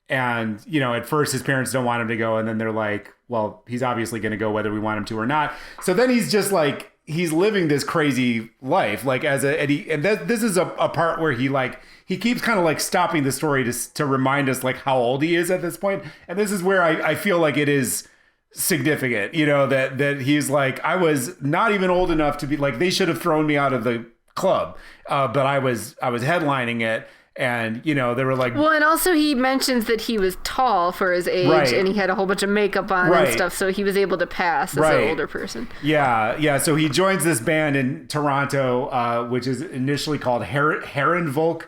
And, at first his parents don't want him to go. And then they're like, well, he's obviously going to go whether we want him to or not. So then he's just like, he's living this crazy life. Like, this is a part where he keeps kind of like stopping the story to remind us, like, how old he is at this point. And this is where I feel like it is significant, that he's like, I was not even old enough to be like, they should have thrown me out of the club. But I was headlining it. And, they were like... Well, and also he mentions that he was tall for his age, right, and he had a whole bunch of makeup on and stuff, so he was able to pass as an older person. Yeah. So he joins this band in Toronto, which is initially called Herrenvolk,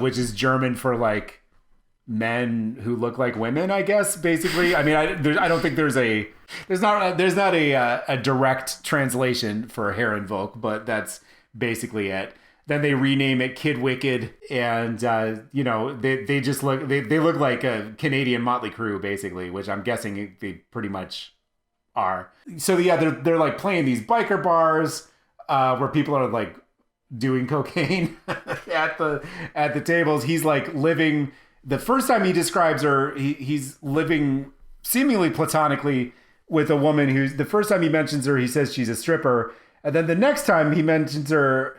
which is German for, like, men who look like women, I guess, basically. I mean, I don't think there's not a direct translation for Herrenvolk, but that's basically it. Then they rename it Kid Wicked, and they just look like a Canadian Motley Crue, basically, which I'm guessing they pretty much are. So yeah, they're like playing these biker bars. where people are like doing cocaine at the tables. He's like living. The first time he describes her, he's living seemingly platonically with a woman who's, the first time he mentions her, he says she's a stripper. And then the next time he mentions her,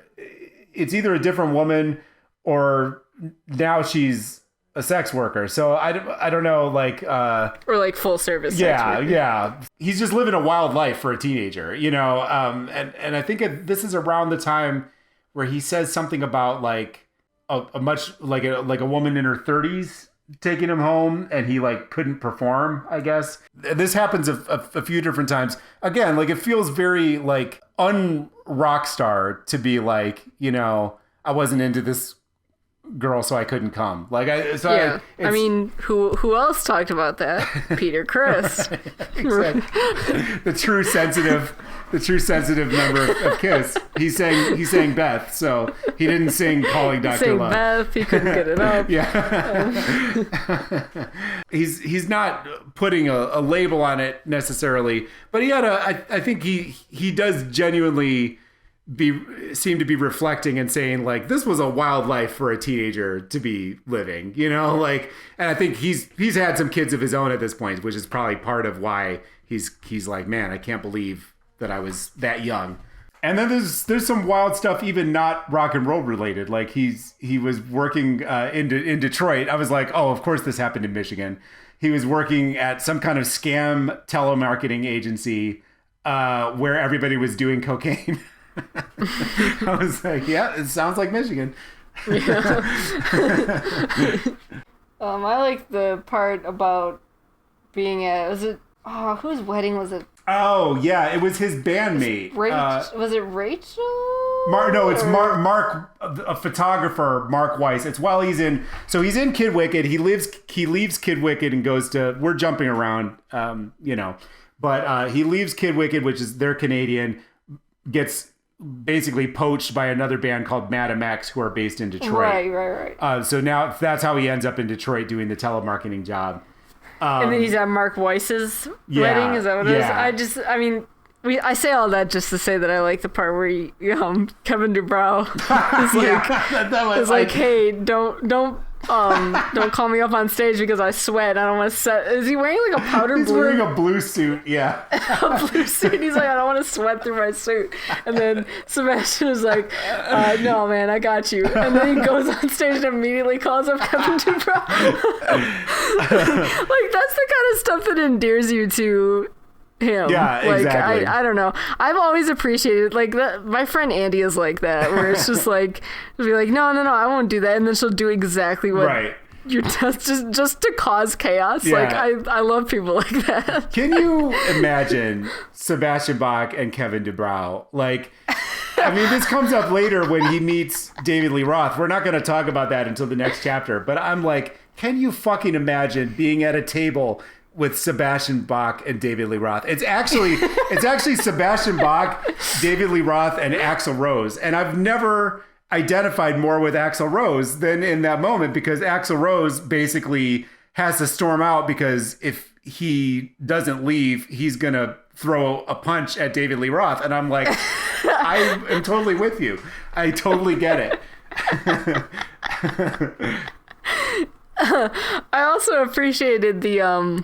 it's either a different woman or now she's a sex worker. So I don't know, like... or like full service yeah, sex worker. Yeah. He's just living a wild life for a teenager, you know? And I think this is around the time where he says something about like a much, like a woman in her 30s taking him home and he like couldn't perform, I guess. This happens a few different times. Again, like it feels very like un-rock star to be like, you know, I wasn't into this girl so I couldn't come. Like I mean, who else talked about that? Peter Criss. Exactly. The true sensitive member of Kiss. He sang Beth, so he didn't sing Calling Dr. Love. Beth, he couldn't get it up. Yeah. He's not putting a label on it necessarily, but he had I think he does genuinely seem to be reflecting and saying like, this was a wild life for a teenager to be living, you know, like, and I think he's had some kids of his own at this point, which is probably part of why he's like, man, I can't believe that I was that young. And then there's some wild stuff, even not rock and roll related. Like he was working in Detroit. I was like, oh, of course this happened in Michigan. He was working at some kind of scam telemarketing agency where everybody was doing cocaine. I was like, yeah, it sounds like Michigan. Yeah. I like the part about being at, whose wedding was it? Oh yeah, it was his bandmate. Was it Rachel? It's Mark, a photographer, Mark Weiss. It's while he's in Kid Wicked. He leaves Kid Wicked and goes to, we're jumping around, you know, but he leaves Kid Wicked, which is, they're Canadian, gets basically poached by another band called Madam X, who are based in Detroit. Right. So now that's how he ends up in Detroit doing the telemarketing job. And then he's at Mark Weiss's wedding. Is that what it is? I say all that just to say that I like the part where Kevin Dubrow is like, hey, don't call me up on stage because I sweat. I don't want to sweat. Is he wearing like a powder blue? He's wearing a blue suit, yeah. A blue suit. He's like, I don't want to sweat through my suit. And then Sebastian is like, no, man, I got you. And then he goes on stage and immediately calls up Kevin Dubrow. Like, that's the kind of stuff that endears you to him. Yeah, like, exactly. I don't know. I've always appreciated like that. My friend Andy is like that, where it's just like, she'll be like, no, I won't do that, and then she'll do exactly what you're just to cause chaos. Yeah. Like I love people like that. Can you imagine Sebastian Bach and Kevin Dubrow? Like, I mean, this comes up later when he meets David Lee Roth. We're not going to talk about that until the next chapter, but I'm like, can you fucking imagine being at a table with Sebastian Bach and David Lee Roth? It's actually Sebastian Bach, David Lee Roth, and Axl Rose. And I've never identified more with Axl Rose than in that moment, because Axl Rose basically has to storm out because if he doesn't leave, he's going to throw a punch at David Lee Roth. And I'm like, I am totally with you. I totally get it. I also appreciated the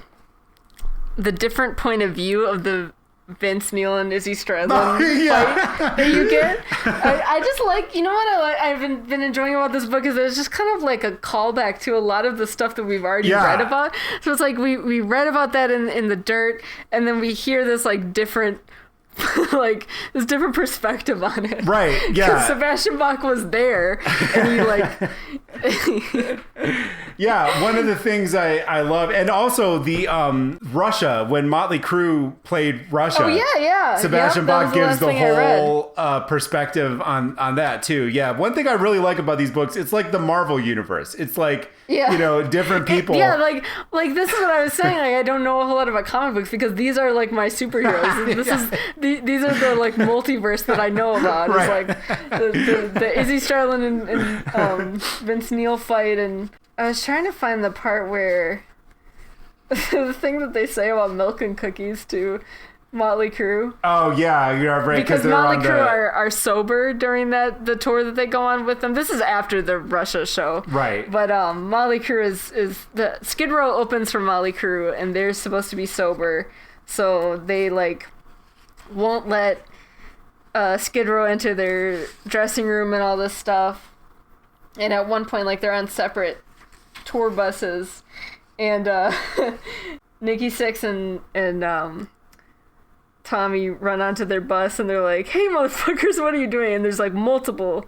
different point of view of the Vince Neil and Izzy Stradlin fight that you get. I just like, you know what I've been enjoying about this book is that it's just kind of like a callback to a lot of the stuff that we've already read about. So it's like we read about that in The Dirt, and then we hear this like different like this different perspective on it. Right, yeah. Because Sebastian Bach was there and he like yeah, one of the things I love, and also the Russia, when Motley Crue played Russia. Oh yeah. Sebastian Bach gives the whole perspective on that too. Yeah, one thing I really like about these books, it's like the Marvel universe. It's like, you know, different people. Like this is what I was saying. Like, I don't know a whole lot about comic books because these are like my superheroes. This is these are the like multiverse that I know about. Right. It's like the Izzy Stradlin and Vince Neil fight, and I was trying to find the part where the thing that they say about milk and cookies too. Motley Crue. Oh yeah, you're right. Because Motley Crue are sober during the tour that they go on with them. This is after the Russia show, right? But Motley Crue is the Skid Row opens for Motley Crue, and they're supposed to be sober, so they like won't let Skid Row enter their dressing room and all this stuff. And at one point, like they're on separate tour buses, and Nikki Sixx and Tommy run onto their bus and they're like, "Hey motherfuckers, what are you doing?" And there's like multiple,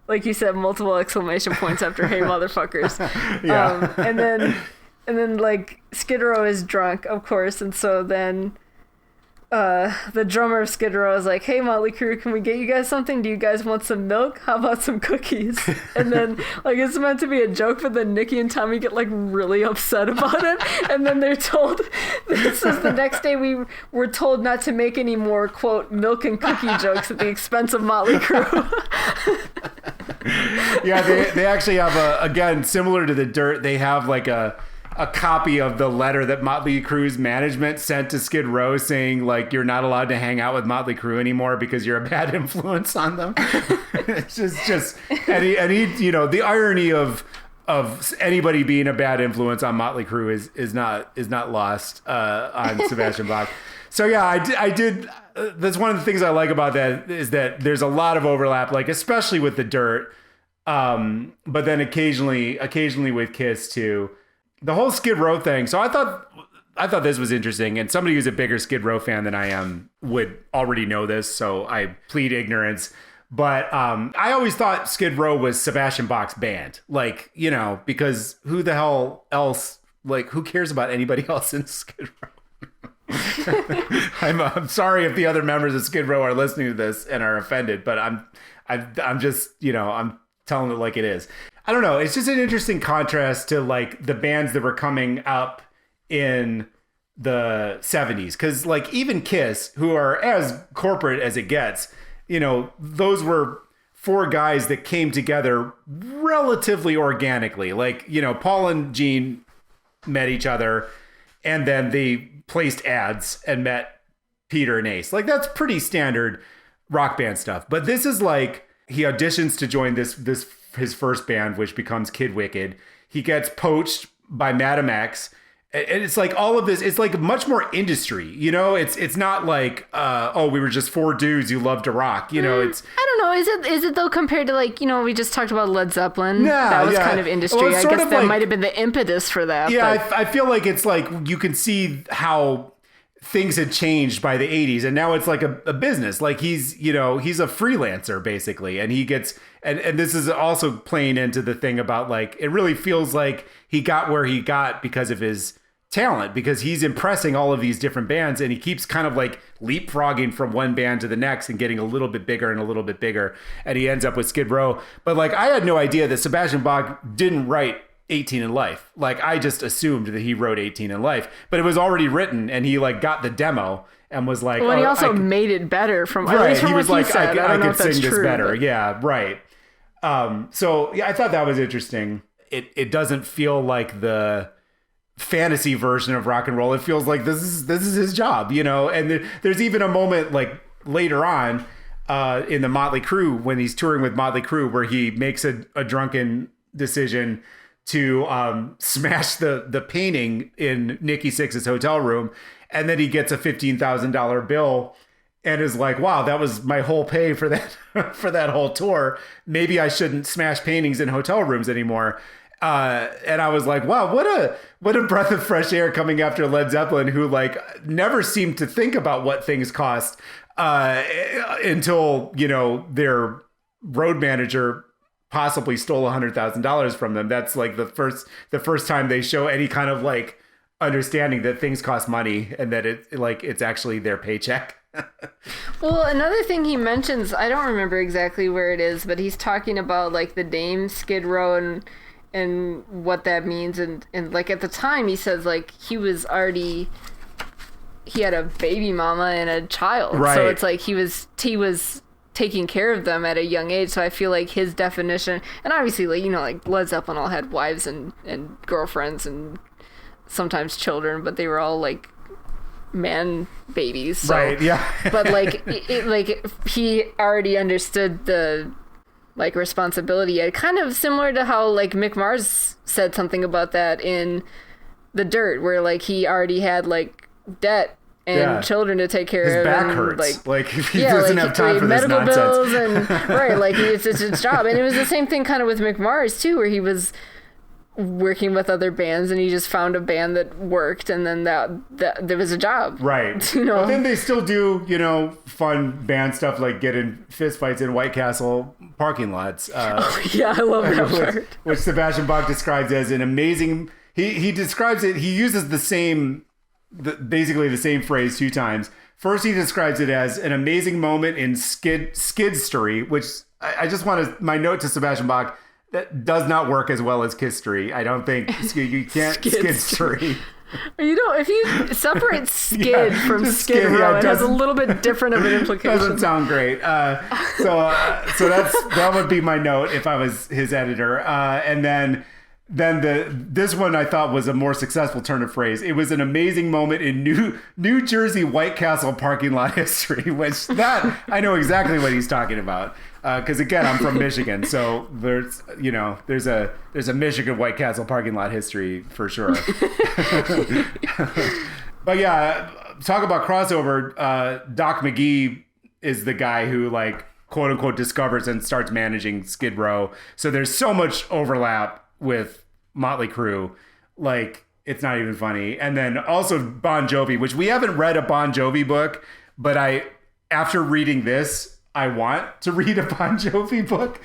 like you said, multiple exclamation points after "Hey motherfuckers." Yeah. And then like Skid Row is drunk, of course, and so then the drummer of Skid Row is like, "Hey Motley Crue, can we get you guys something? Do you guys want some milk? How about some cookies?" And then like it's meant to be a joke, but then Nikki and Tommy get like really upset about it, and then they're told, this is the next day we were told not to make any more quote milk and cookie jokes at the expense of Motley Crue. Yeah, they actually have again, similar to the Dirt, they have like a copy of the letter that Motley Crue's management sent to Skid Row saying like, you're not allowed to hang out with Motley Crue anymore because you're a bad influence on them. It's just and he you know, the irony of anybody being a bad influence on Motley Crue is not lost on Sebastian Bach. So yeah, I did that's one of the things I like about that is that there's a lot of overlap, like especially with the Dirt, but then occasionally with Kiss too. The whole Skid Row thing. So I thought this was interesting, and somebody who's a bigger Skid Row fan than I am would already know this, so I plead ignorance. But I always thought Skid Row was Sebastian Bach's band, like, you know, because who the hell else? Like, who cares about anybody else in Skid Row? I'm sorry if the other members of Skid Row are listening to this and are offended, but I'm just, you know, I'm telling it like it is. I don't know. It's just an interesting contrast to like the bands that were coming up in the 70s. Cause like even Kiss, who are as corporate as it gets, you know, those were four guys that came together relatively organically. Like, you know, Paul and Gene met each other and then they placed ads and met Peter and Ace. Like that's pretty standard rock band stuff. But this is like, he auditions to join this his first band, which becomes Kid Wicked. He gets poached by Madam X. And it's like all of this, it's like much more industry, you know? It's not like, oh, we were just four dudes who love to rock, you know? It's I don't know. Is it though compared to like, you know, we just talked about Led Zeppelin. Yeah, that was kind of industry. Well, I guess that might have been the impetus for that. Yeah, but I feel like it's like you can see how things had changed by the 80s and now it's like a business. Like he's, you know, he's a freelancer basically, and he gets and this is also playing into the thing about like it really feels like he got where he got because of his talent, because he's impressing all of these different bands and he keeps kind of like leapfrogging from one band to the next and getting a little bit bigger and a little bit bigger, and he ends up with Skid Row. But like I had no idea that Sebastian Bach didn't write 18 in Life. Like I just assumed that he wrote 18 in Life, but it was already written and he like got the demo and was like, well, and he also made it better from right. At least from he was what like, he said. I don't know could if that's sing this true, better. but Yeah, right. So yeah, I thought that was interesting. It doesn't feel like the fantasy version of rock and roll. It feels like this is his job, you know. And there's even a moment like later on in the Motley Crue when he's touring with Motley Crue where he makes a drunken decision to smash the painting in Nikki Sixx's hotel room, and then he gets a $15,000 bill and is like, wow, that was my whole pay for that for that whole tour. Maybe I shouldn't smash paintings in hotel rooms anymore. And I was like, wow, what a breath of fresh air coming after Led Zeppelin, who like never seemed to think about what things cost until, you know, their road manager possibly stole $100,000 from them. That's like the first time they show any kind of like understanding that things cost money and that it's actually their paycheck. Well, another thing he mentions, I don't remember exactly where it is, but he's talking about like the name Skid Row and what that means, and like at the time he says like he had a baby mama and a child, right. So it's like he was taking care of them at a young age. So I feel like his definition, and obviously like, you know, like Led Zeppelin all had wives and girlfriends and sometimes children, but they were all like man babies. So. Right. Yeah. But like, he already understood the like responsibility. Kind of similar to how like Mick Mars said something about that in The Dirt, where like he already had like debt and children to take care his of. back and, hurts. Like he doesn't have time for this medical nonsense. bills and right, like it's his job. And it was the same thing kind of with Mick Mars too, where he was working with other bands and he just found a band that worked, and then that there was a job. Right. You know. But then they still do, fun band stuff like get in fist fights in White Castle parking lots. Yeah, I love that part. Which Sebastian Bach describes as an amazing. He describes it. He uses basically the same phrase 2 times. First, he describes it as an amazing moment in skidstery, which I just want my note to Sebastian Bach. That does not work as well as Kisstery. I don't think you can't skidstery. If you separate skid from skid row, it has a little bit different of an implication. Doesn't sound great. So that would be my note if I was his editor. And then this one I thought was a more successful turn of phrase. It was an amazing moment in New Jersey White Castle parking lot history, which I know exactly what he's talking about. Because again, I'm from Michigan, so there's a Michigan White Castle parking lot history for sure. But yeah, talk about crossover. Doc McGee is the guy who like quote unquote discovers and starts managing Skid Row. So there's so much overlap with Motley Crue, like it's not even funny. And then also Bon Jovi, which we haven't read a Bon Jovi book, but after reading this, I want to read a Bon Jovi book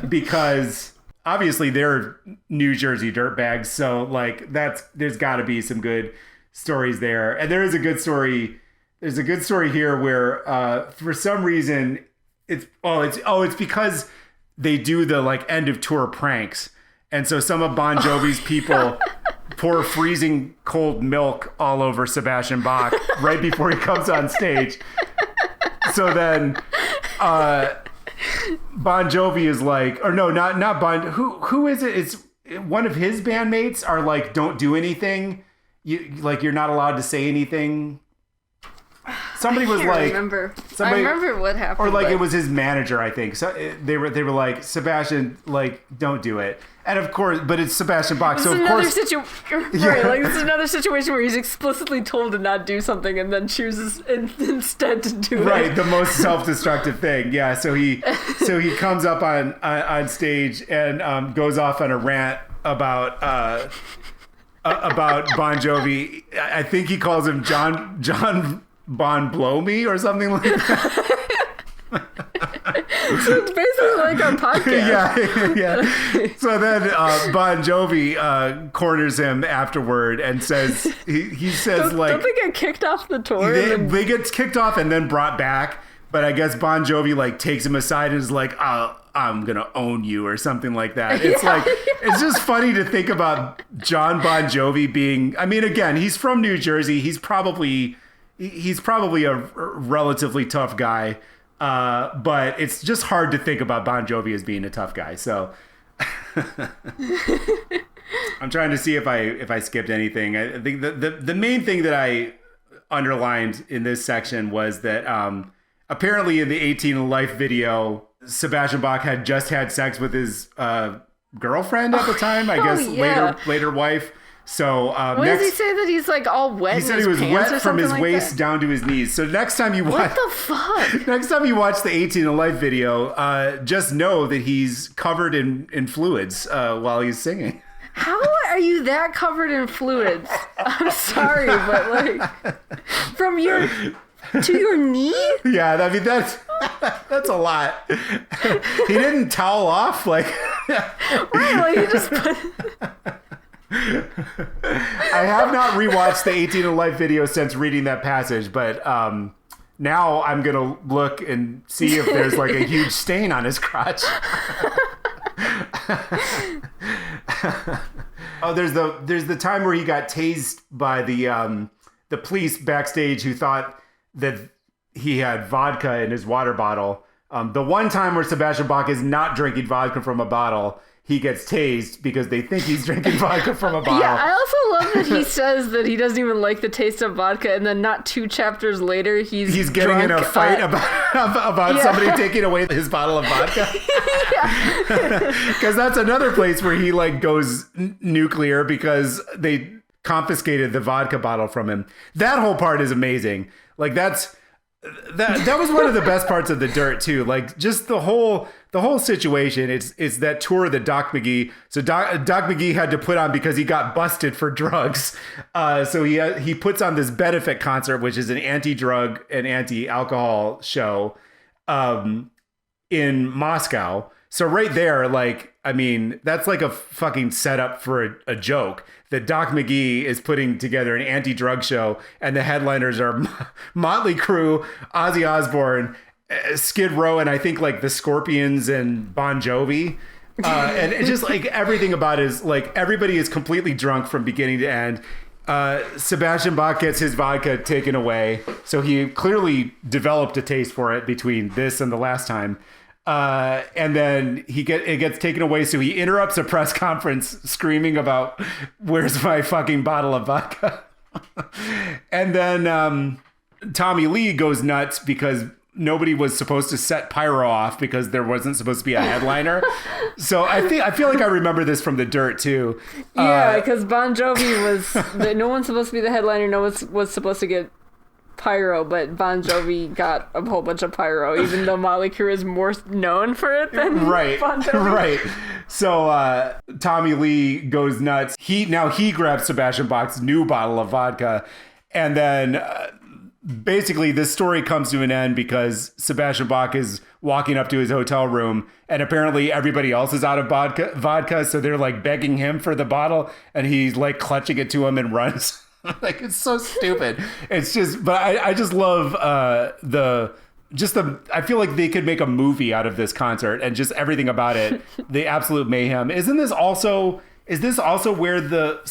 because obviously they're New Jersey dirtbags. So like there's got to be some good stories there. And there is a good story. There's a good story here where for some reason it's because they do the like end of tour pranks. And so some of Bon Jovi's people pour freezing cold milk all over Sebastian Bach right before he comes on stage. So then Bon Jovi is like, or no, not Bon. Who is it? It's one of his bandmates are like, don't do anything. You're not allowed to say anything. Somebody was like, I remember what happened. Or like it was his manager, I think. So they were like, Sebastian, like, don't do it. And of course, but it's Sebastian Bach. So of course, right? Like this is another situation where he's explicitly told to not do something and then chooses instead to do it. Right, the most self-destructive thing. Yeah. So he comes up on stage and goes off on a rant about Bon Jovi. I think he calls him John Bon Blow Me or something like that. So it's basically like our podcast. Yeah. So then Bon Jovi corners him afterward and says, he says don't they get kicked off the tour? They get kicked off and then brought back. But I guess Bon Jovi like takes him aside and is like, I'm going to own you or something like that. It's it's just funny to think about John Bon Jovi being, I mean, again, he's from New Jersey. He's probably a relatively tough guy. But it's just hard to think about Bon Jovi as being a tough guy. So I'm trying to see if I skipped anything. I think the main thing that I underlined in this section was that apparently in the 18 Life video, Sebastian Bach had just had sex with his girlfriend at the time. I guess later wife. So does he say that he's like all wet? He said he was wet from his waist down to his knees. So next time you watch, what the fuck? Next time you watch the 18 Alive video, just know that he's covered in fluids while he's singing. How are you that covered in fluids? I'm sorry, but like from your to your knee? Yeah, I mean that's a lot. He didn't towel off like. Right, like he just put. I have not rewatched the 18 to Life video since reading that passage, but now I'm gonna look and see if there's like a huge stain on his crotch. Oh, there's the time where he got tased by the police backstage who thought that he had vodka in his water bottle. The one time where Sebastian Bach is not drinking vodka from a bottle, he gets tased because they think he's drinking vodka from a bottle. Yeah, I also love that he says that he doesn't even like the taste of vodka, and then not 2 chapters later, he's getting drunk in a fight about somebody taking away his bottle of vodka. Because that's another place where he like goes nuclear because they confiscated the vodka bottle from him. That whole part is amazing. Like that was one of the best parts of The Dirt too. Like just the whole situation. It's that tour that Doc McGee. So Doc McGee had to put on because he got busted for drugs. So he puts on this benefit concert, which is an anti-drug and anti-alcohol show, in Moscow. So right there, like, I mean, that's like a fucking setup for a joke that Doc McGee is putting together an anti-drug show, and the headliners are Motley Crue, Ozzy Osbourne, Skid Row, and I think like the Scorpions and Bon Jovi. And it's just like everything about it is like everybody is completely drunk from beginning to end. Sebastian Bach gets his vodka taken away, so he clearly developed a taste for it between this and the last time. And then it gets taken away, so he interrupts a press conference screaming about where's my fucking bottle of vodka. And then Tommy Lee goes nuts because nobody was supposed to set Pyro off because there wasn't supposed to be a headliner. So I feel like I remember this from The Dirt too. Yeah, because Bon Jovi was no one's supposed to be the headliner. No one was supposed to get Pyro, but Bon Jovi got a whole bunch of Pyro, even though Motley Crue is more known for it than Bon Jovi. Right. So Tommy Lee goes nuts. He grabs Sebastian Bach's new bottle of vodka, and then basically this story comes to an end because Sebastian Bach is walking up to his hotel room, and apparently everybody else is out of vodka, so they're like begging him for the bottle, and he's like clutching it to him and runs. Like, it's so stupid. It's just, but I just love I feel like they could make a movie out of this concert and just everything about it. The absolute mayhem. Is this also where the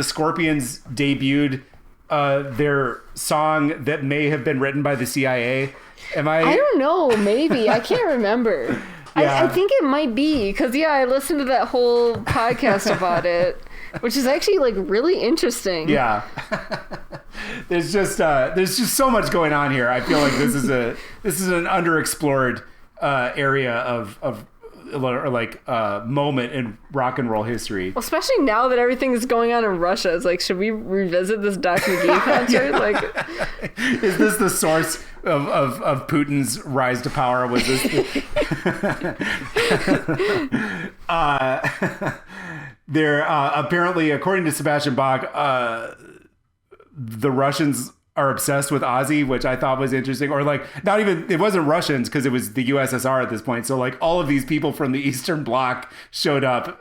Scorpions debuted their song that may have been written by the CIA? I don't know. Maybe. I can't remember. Yeah. I think it might be because I listened to that whole podcast about it. Which is actually like really interesting. Yeah. There's just so much going on here. I feel like this is an underexplored area of moment in rock and roll history. Well, especially now that everything is going on in Russia. It's like, should we revisit this Doc McGee concert? Like, is this the source of Putin's rise to power? Was this? There apparently, according to Sebastian Bach, the Russians are obsessed with Ozzy, which I thought was interesting. Or like, not even, it wasn't Russians because it was the USSR at this point. So like all of these people from the Eastern Bloc showed up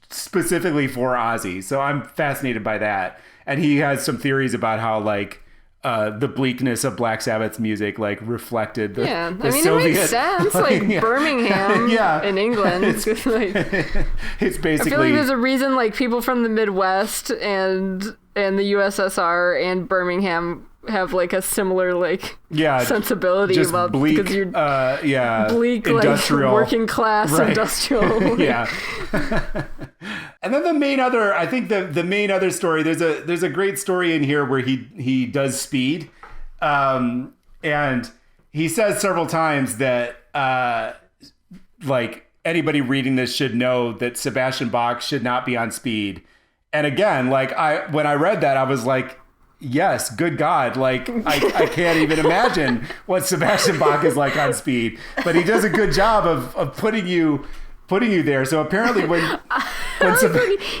specifically for Ozzy. So I'm fascinated by that. And he has some theories about how like the bleakness of Black Sabbath's music like reflected the Soviet, it makes sense, like Birmingham in England. It's basically, I feel like there's a reason like people from the Midwest and the USSR and Birmingham have like a similar like sensibility about bleak, because you're bleak, industrial, like working class industrial. Yeah. And then the main other story, there's a great story in here where he does speed, and he says several times that like anybody reading this should know that Sebastian Bach should not be on speed. And again, like when I read that, I was like, yes, good God. Like I can't even imagine what Sebastian Bach is like on speed, but he does a good job of putting you there. So apparently when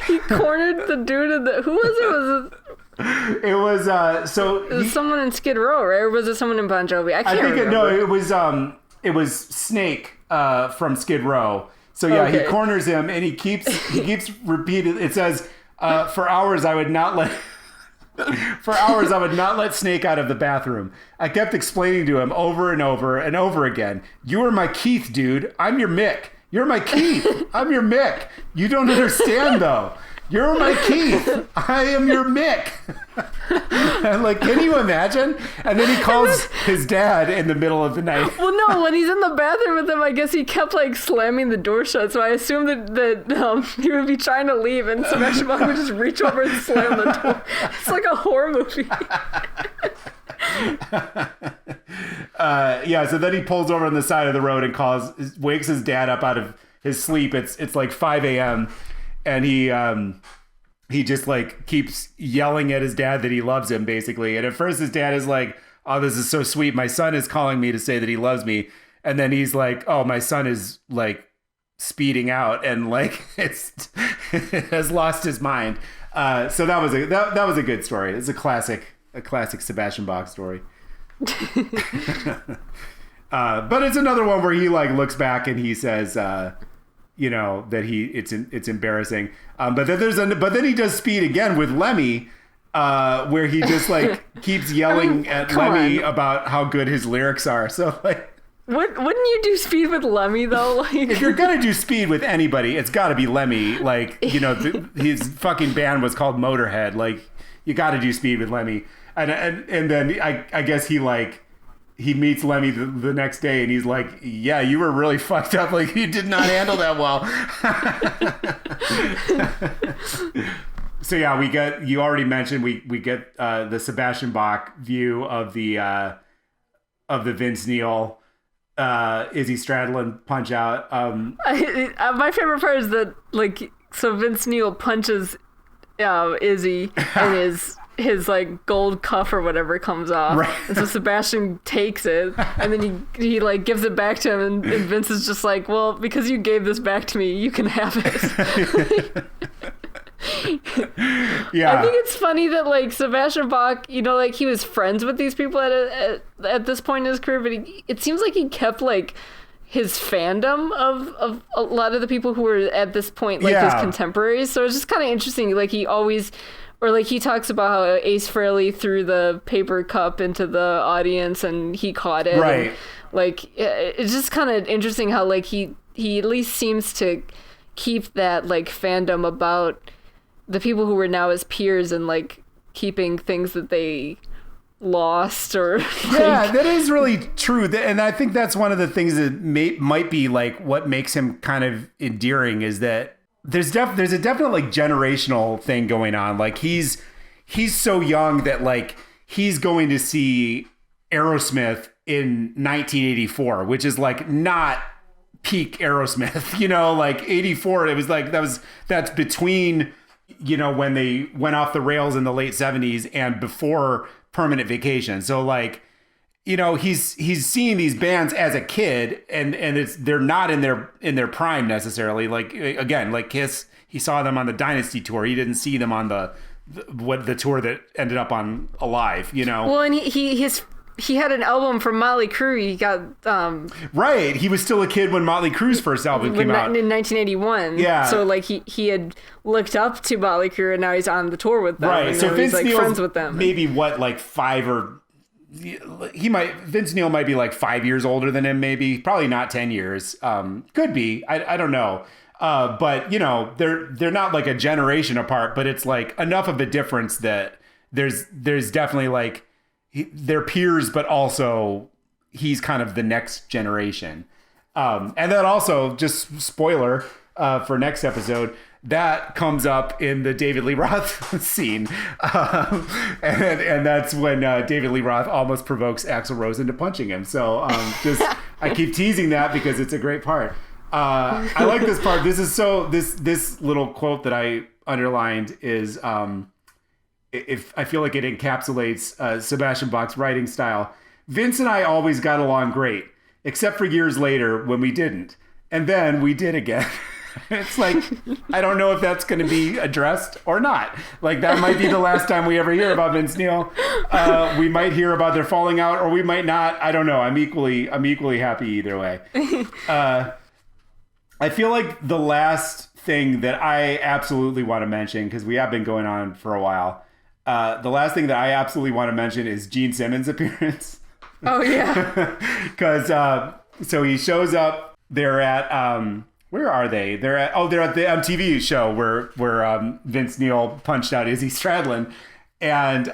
he cornered the dude in the, who was it? It was it was someone in Skid Row, right? Or was it someone in Bon Jovi? I can't remember. It was Snake from Skid Row. So he corners him and he keeps repeating. It says, for hours I would not let Snake out of the bathroom. I kept explaining to him over and over and over again, you are my Keith, dude. I'm your Mick. You're my Keith. I'm your Mick. You don't understand, though. You're my Keith. I am your Mick. And like, can you imagine? And then he calls his dad in the middle of the night. Well, no, when he's in the bathroom with him, I guess he kept like slamming the door shut. So I assumed that he would be trying to leave, and Sebastian Bach would just reach over and slam the door. It's like a horror movie. So then he pulls over on the side of the road and wakes his dad up out of his sleep. It's like 5 a.m. and he just like keeps yelling at his dad that he loves him, basically. And at first his dad is like, "Oh, this is so sweet. My son is calling me to say that he loves me." And then he's like, "Oh, my son is like speeding out and like has lost his mind." So that was a good story. It's a classic Sebastian Bach story. But it's another one where he like looks back and he says, that it's embarrassing. But then he does Speed again with Lemmy, where he just like keeps yelling at Lemmy about how good his lyrics are. So like, wouldn't you do Speed with Lemmy though? Like, if you're gonna do Speed with anybody, it's got to be Lemmy. Like, his fucking band was called Motorhead. Like, you got to do Speed with Lemmy. And then I guess he meets Lemmy the next day and he's like, "Yeah, you were really fucked up. Like, you did not handle that well." So yeah, you already mentioned we get the Sebastian Bach view of the Vince Neil Izzy Stradlin punch out. My favorite part is that like, so Vince Neil punches Izzy and his like gold cuff or whatever comes off, right. And so Sebastian takes it and then he like gives it back to him, and Vince is just like, "Well, because you gave this back to me, you can have it." Yeah, I think it's funny that like Sebastian Bach, like he was friends with these people at this point in his career, but it seems like he kept like his fandom of a lot of the people who were at this point like his contemporaries. So it's just kind of interesting. Like he always. Or like he talks about how Ace Frehley threw the paper cup into the audience and he caught it. Right. And, like, it's just kind of interesting how like he at least seems to keep that like fandom about the people who were now his peers and like keeping things that they lost or yeah, that is really true. And I think that's one of the things that might be like what makes him kind of endearing is that there's a definite like generational thing going on. Like he's so young that like he's going to see Aerosmith in 1984, which is like not peak Aerosmith, like 84. It was like that's between, when they went off the rails in the late 70s and before Permanent Vacation. So like, he's seeing these bands as a kid and they're not in their prime necessarily. Like, again, like Kiss, he saw them on the Dynasty tour. He didn't see them on the tour that ended up on Alive, Well, and he had an album from Motley Crue. He got right. He was still a kid when Motley Crue's first album came out in 1981. Yeah. So like he had looked up to Motley Crue and now he's on the tour with them. Right. And so now Vince he's like Neil's friends with them. Maybe like 5 or Vince Neil might be like 5 years older than him. Maybe probably not 10 years. Could be. I don't know. But they're not like a generation apart. But it's like enough of a difference that there's definitely like. They're peers, but also he's kind of the next generation. And then also, just spoiler for next episode, that comes up in the David Lee Roth scene. And that's when David Lee Roth almost provokes Axl Rose into punching him. So I keep teasing that because it's a great part. I like this part. This little quote that I underlined is... I feel like it encapsulates Sebastian Bach's writing style. Vince and I always got along great, except for years later when we didn't. And then we did again. It's like, I don't know if that's going to be addressed or not. Like, that might be the last time we ever hear about Vince Neil. We might hear about their falling out, or we might not. I don't know. I'm equally happy either way. I feel like the last thing that I absolutely want to mention, because we have been going on for a while, the last thing that I absolutely want to mention is Gene Simmons' appearance. Oh, yeah. Because, so he shows up there at, Where are they? They're at the MTV show where Vince Neil punched out Izzy Stradlin, and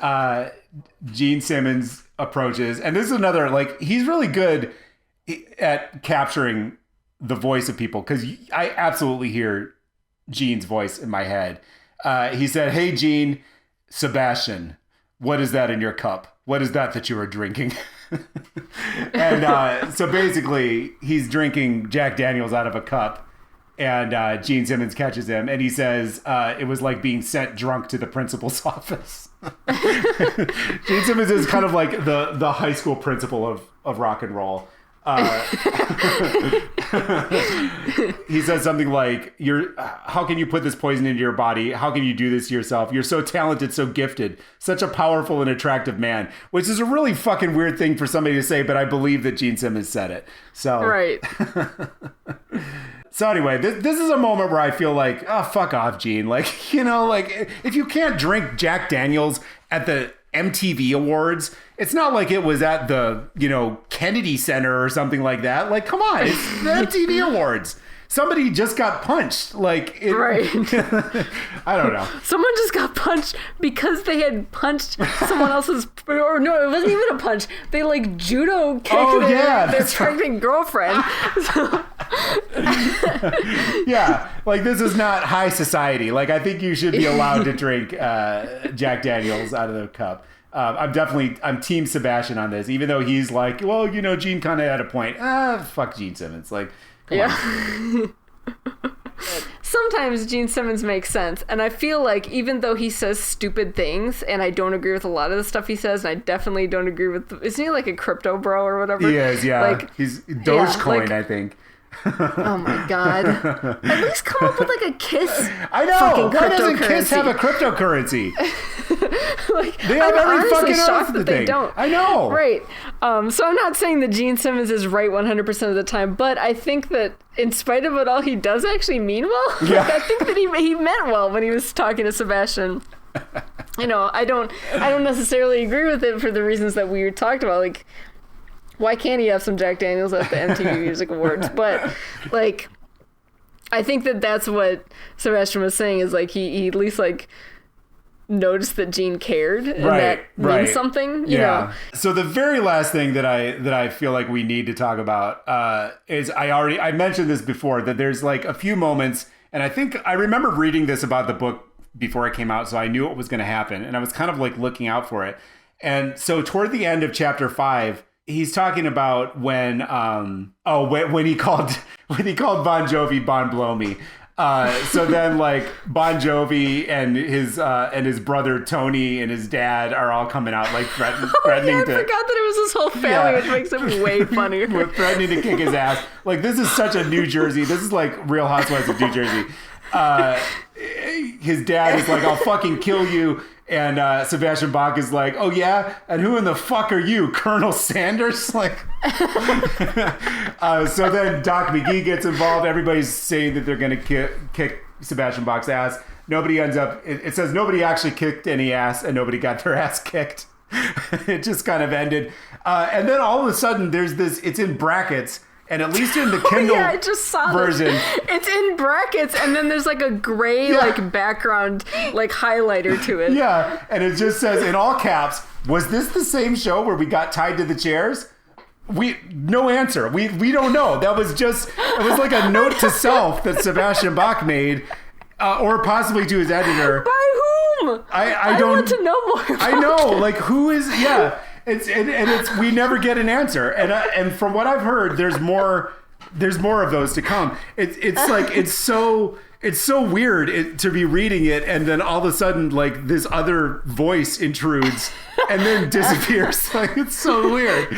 Gene Simmons approaches, and this is another, like, he's really good at capturing the voice of people, because I absolutely hear Gene's voice in my head. He said, "Hey Gene, Sebastian, what is that in your cup? What is that you are drinking?" And so basically he's drinking Jack Daniels out of a cup, and Gene Simmons catches him, and he says, it was like being sent drunk to the principal's office. Gene Simmons is kind of like the high school principal of rock and roll. He says something like, how can you put this poison into your body? How can you do this to yourself? You're so talented, so gifted, such a powerful and attractive man, which is a really fucking weird thing for somebody to say, but I believe that Gene Simmons said it. So, Right. So anyway, this is a moment where I feel like, oh, fuck off, Gene. Like, you know, like, if you can't drink Jack Daniels at the MTV Awards, it's not like it was at the, you know, Kennedy Center or something like that. Like, come on, it's the MTV Awards. Somebody just got punched. Like, Right. I don't know. Someone just got punched because they had punched someone else's, or no, it wasn't even a punch. They like judo kicked their pregnant girlfriend. So. Yeah, like, this is not high society. Like, I think you should be allowed to drink Jack Daniels out of the cup. I'm Team Sebastian on this, even though he's like, well, you know, Gene kind of had a point. Fuck Gene Simmons. Like, come on. Sometimes Gene Simmons makes sense, and I feel like even though he says stupid things, and I don't agree with a lot of the stuff he says, and I definitely don't agree with, isn't he like a crypto bro or whatever? He is, yeah. Like, he's Dogecoin, I think. Oh my god. At least come up with like a Kiss. I know. Why doesn't Kiss have a cryptocurrency? Like, they have every fucking shocked other that thing. They don't. I know. Right. So I'm not saying that Gene Simmons is right 100% of the time, but I think that in spite of it all, he does actually mean well. Yeah. Like, I think that he meant well when he was talking to Sebastian. You know, I don't necessarily agree with it for the reasons that we talked about. Like, why can't he have some Jack Daniels at the MTV Music Awards? But, like, I think that that's what Sebastian was saying, is, like, he at least, like, noticed that Gene cared, and that means something, you know? So the very last thing that I feel like we need to talk about is, I mentioned this before, that there's, like, a few moments, and I think I remember reading this about the book before it came out, so I knew what was going to happen, and I was kind of, like, looking out for it. And so toward the end of chapter 5, he's talking about when he called Bon Jovi Bon Blow Me. So then, like, Bon Jovi and his brother Tony and his dad are all coming out, like, threatening I to. forgot that it was his whole family, which makes it way funnier. Threatening to kick his ass. Like, this is such a New Jersey. This is like Real Housewives of New Jersey. His dad is like, "I'll fucking kill you." And Sebastian Bach is like, "Oh yeah? And who in the fuck are you, Colonel Sanders?" Like, so then Doc McGee gets involved. Everybody's saying that they're going to kick Sebastian Bach's ass. Nobody ends up. It says nobody actually kicked any ass, and nobody got their ass kicked. It just kind of ended. And then all of a sudden, there's this. It's in brackets. And at least in the Kindle I just saw version, it's in brackets, and then there's like a gray like background like highlighter to it. Yeah, and it just says in all caps, "Was this the same show where we got tied to the chairs?" No answer. We don't know. It was like a note to self that Sebastian Bach made, or possibly to his editor. By whom? I don't want to know more. I know, like, who is? Yeah. It's we never get an answer, and from what I've heard, there's more of those to come. It's like it's so weird to be reading it, and then all of a sudden, like, this other voice intrudes and then disappears. Like, it's so weird.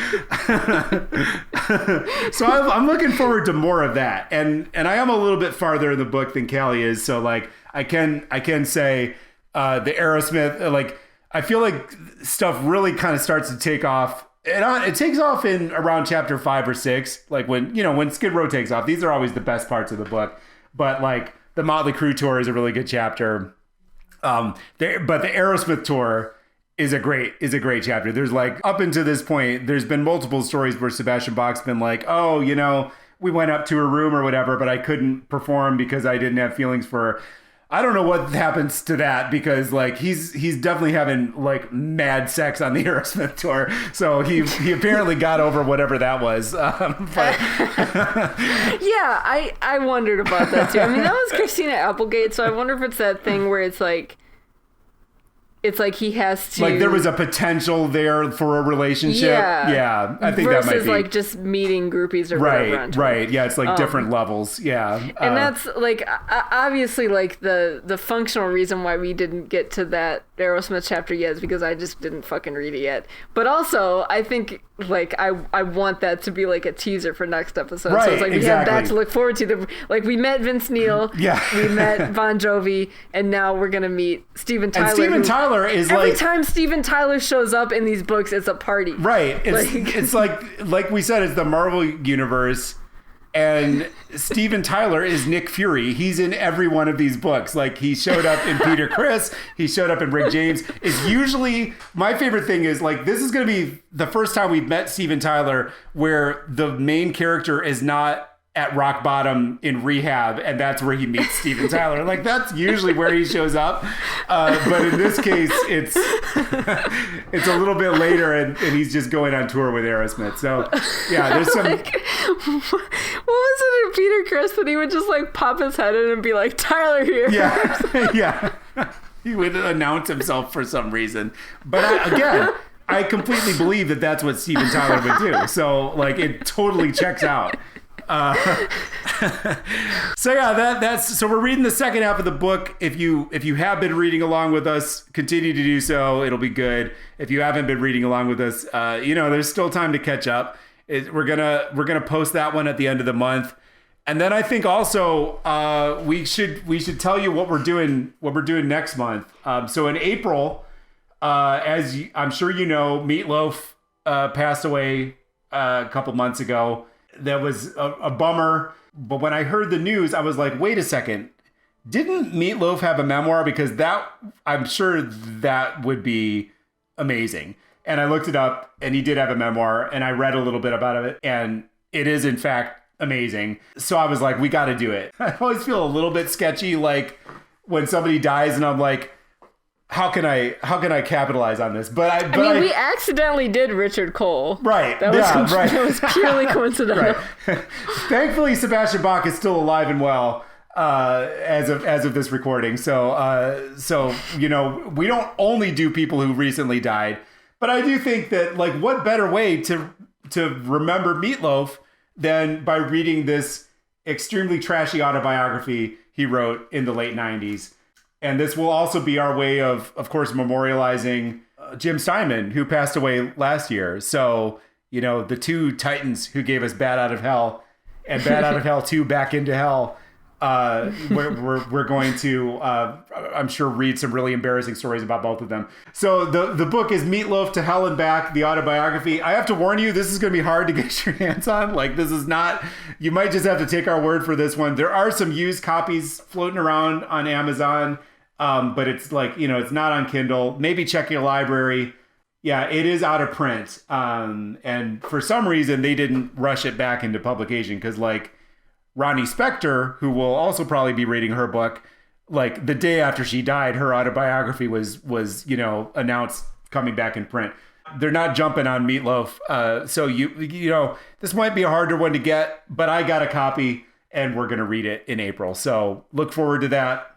So I'm looking forward to more of that, and I am a little bit farther in the book than Callie is, so, like, I can say the Aerosmith, like, I feel like stuff really kind of starts to take off. It takes off in around chapter 5 or 6, like when Skid Row takes off. These are always the best parts of the book. But, like, the Motley Crue tour is a really good chapter. But the Aerosmith tour is a great chapter. There's, like, up until this point, there's been multiple stories where Sebastian Bach's been like, "Oh, you know, we went up to her room or whatever, but I couldn't perform because I didn't have feelings for her. I don't know what happens to that because like he's definitely having like mad sex on the Aerosmith tour. So he apparently got over whatever that was. But yeah, I wondered about that too. I mean, that was Christina Applegate, so I wonder if it's that thing where it's like he has to, like there was a potential there for a relationship. Yeah, I think that might be versus like just meeting groupies or whatever. Right. Yeah, it's like different levels. Yeah, and that's like obviously like the functional reason why we didn't get to that Aerosmith chapter yet is because I just didn't fucking read it yet. But also, I think like I want that to be like a teaser for next episode. Right, so it's like we have that to look forward to. Like we met Vince Neil, we met Bon Jovi, and now we're gonna meet Steven Tyler. And Steven Tyler is every time Steven Tyler shows up in these books, it's a party. Right. It's like we said, it's the Marvel universe. And Steven Tyler is Nick Fury. He's in every one of these books. Like he showed up in Peter Criss. He showed up in Rick James. It's usually my favorite thing is like this is going to be the first time we've met Steven Tyler where the main character is not at rock bottom in rehab, and that's where he meets Steven Tyler. Like that's usually where he shows up, but in this case, it's a little bit later, and he's just going on tour with Aerosmith. So yeah, there's some. Like, what was it in Peter Criss that he would just like pop his head in and be like, "Tyler here"? Yeah. He would announce himself for some reason, but I completely believe that that's what Steven Tyler would do. So like, it totally checks out. So yeah, that's so we're reading the second half of the book. If you have been reading along with us, continue to do so. It'll be good. If you haven't been reading along with us, there's still time to catch up. We're gonna post that one at the end of the month, and then I think also we should tell you what we're doing next month. So in April, I'm sure you know, Meatloaf passed away a couple months ago. That was a bummer. But when I heard the news, I was like, wait a second. Didn't Meatloaf have a memoir? Because I'm sure that would be amazing. And I looked it up, and he did have a memoir, and I read a little bit about it, and it is, in fact, amazing. So I was like, we got to do it. I always feel a little bit sketchy, like when somebody dies, and I'm like, how can I capitalize on this? But we accidentally did Richard Cole. Right. That was purely coincidental. Right. Thankfully, Sebastian Bach is still alive and well as of this recording. So we don't only do people who recently died, but I do think that like what better way to remember Meatloaf than by reading this extremely trashy autobiography he wrote in the late 90s. And this will also be our way of course, memorializing Jim Steinman, who passed away last year. So, the two titans who gave us Bat Out of Hell and Bat Out of Hell 2 Back into Hell. We're going to, I'm sure, read some really embarrassing stories about both of them. So the book is Meatloaf to Hell and Back, the autobiography. I have to warn you, this is going to be hard to get your hands on. Like, this is not, you might just have to take our word for this one. There are some used copies floating around on Amazon. But it's like, it's not on Kindle. Maybe check your library. Yeah, it is out of print. And for some reason, they didn't rush it back into publication because, like, Ronnie Spector, who will also probably be reading her book, like, the day after she died, her autobiography was announced coming back in print. They're not jumping on Meatloaf. So, this might be a harder one to get, but I got a copy. And we're going to read it in April. So look forward to that.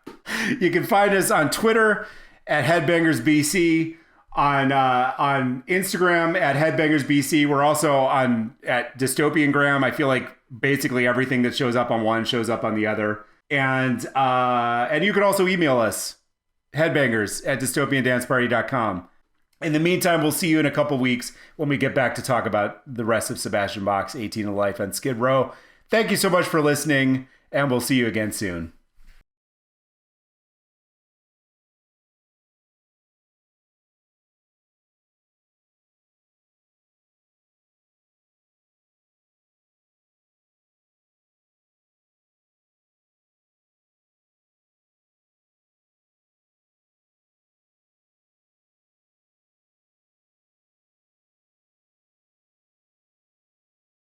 You can find us on Twitter at HeadbangersBC, on Instagram at HeadbangersBC. We're also at Dystopiangram. I feel like basically everything that shows up on one shows up on the other. And you can also email us, headbangers@dystopiandanceparty.com. In the meantime, we'll see you in a couple weeks when we get back to talk about the rest of Sebastian Bach's 18 to Life on Skid Row. Thank you so much for listening, and we'll see you again soon.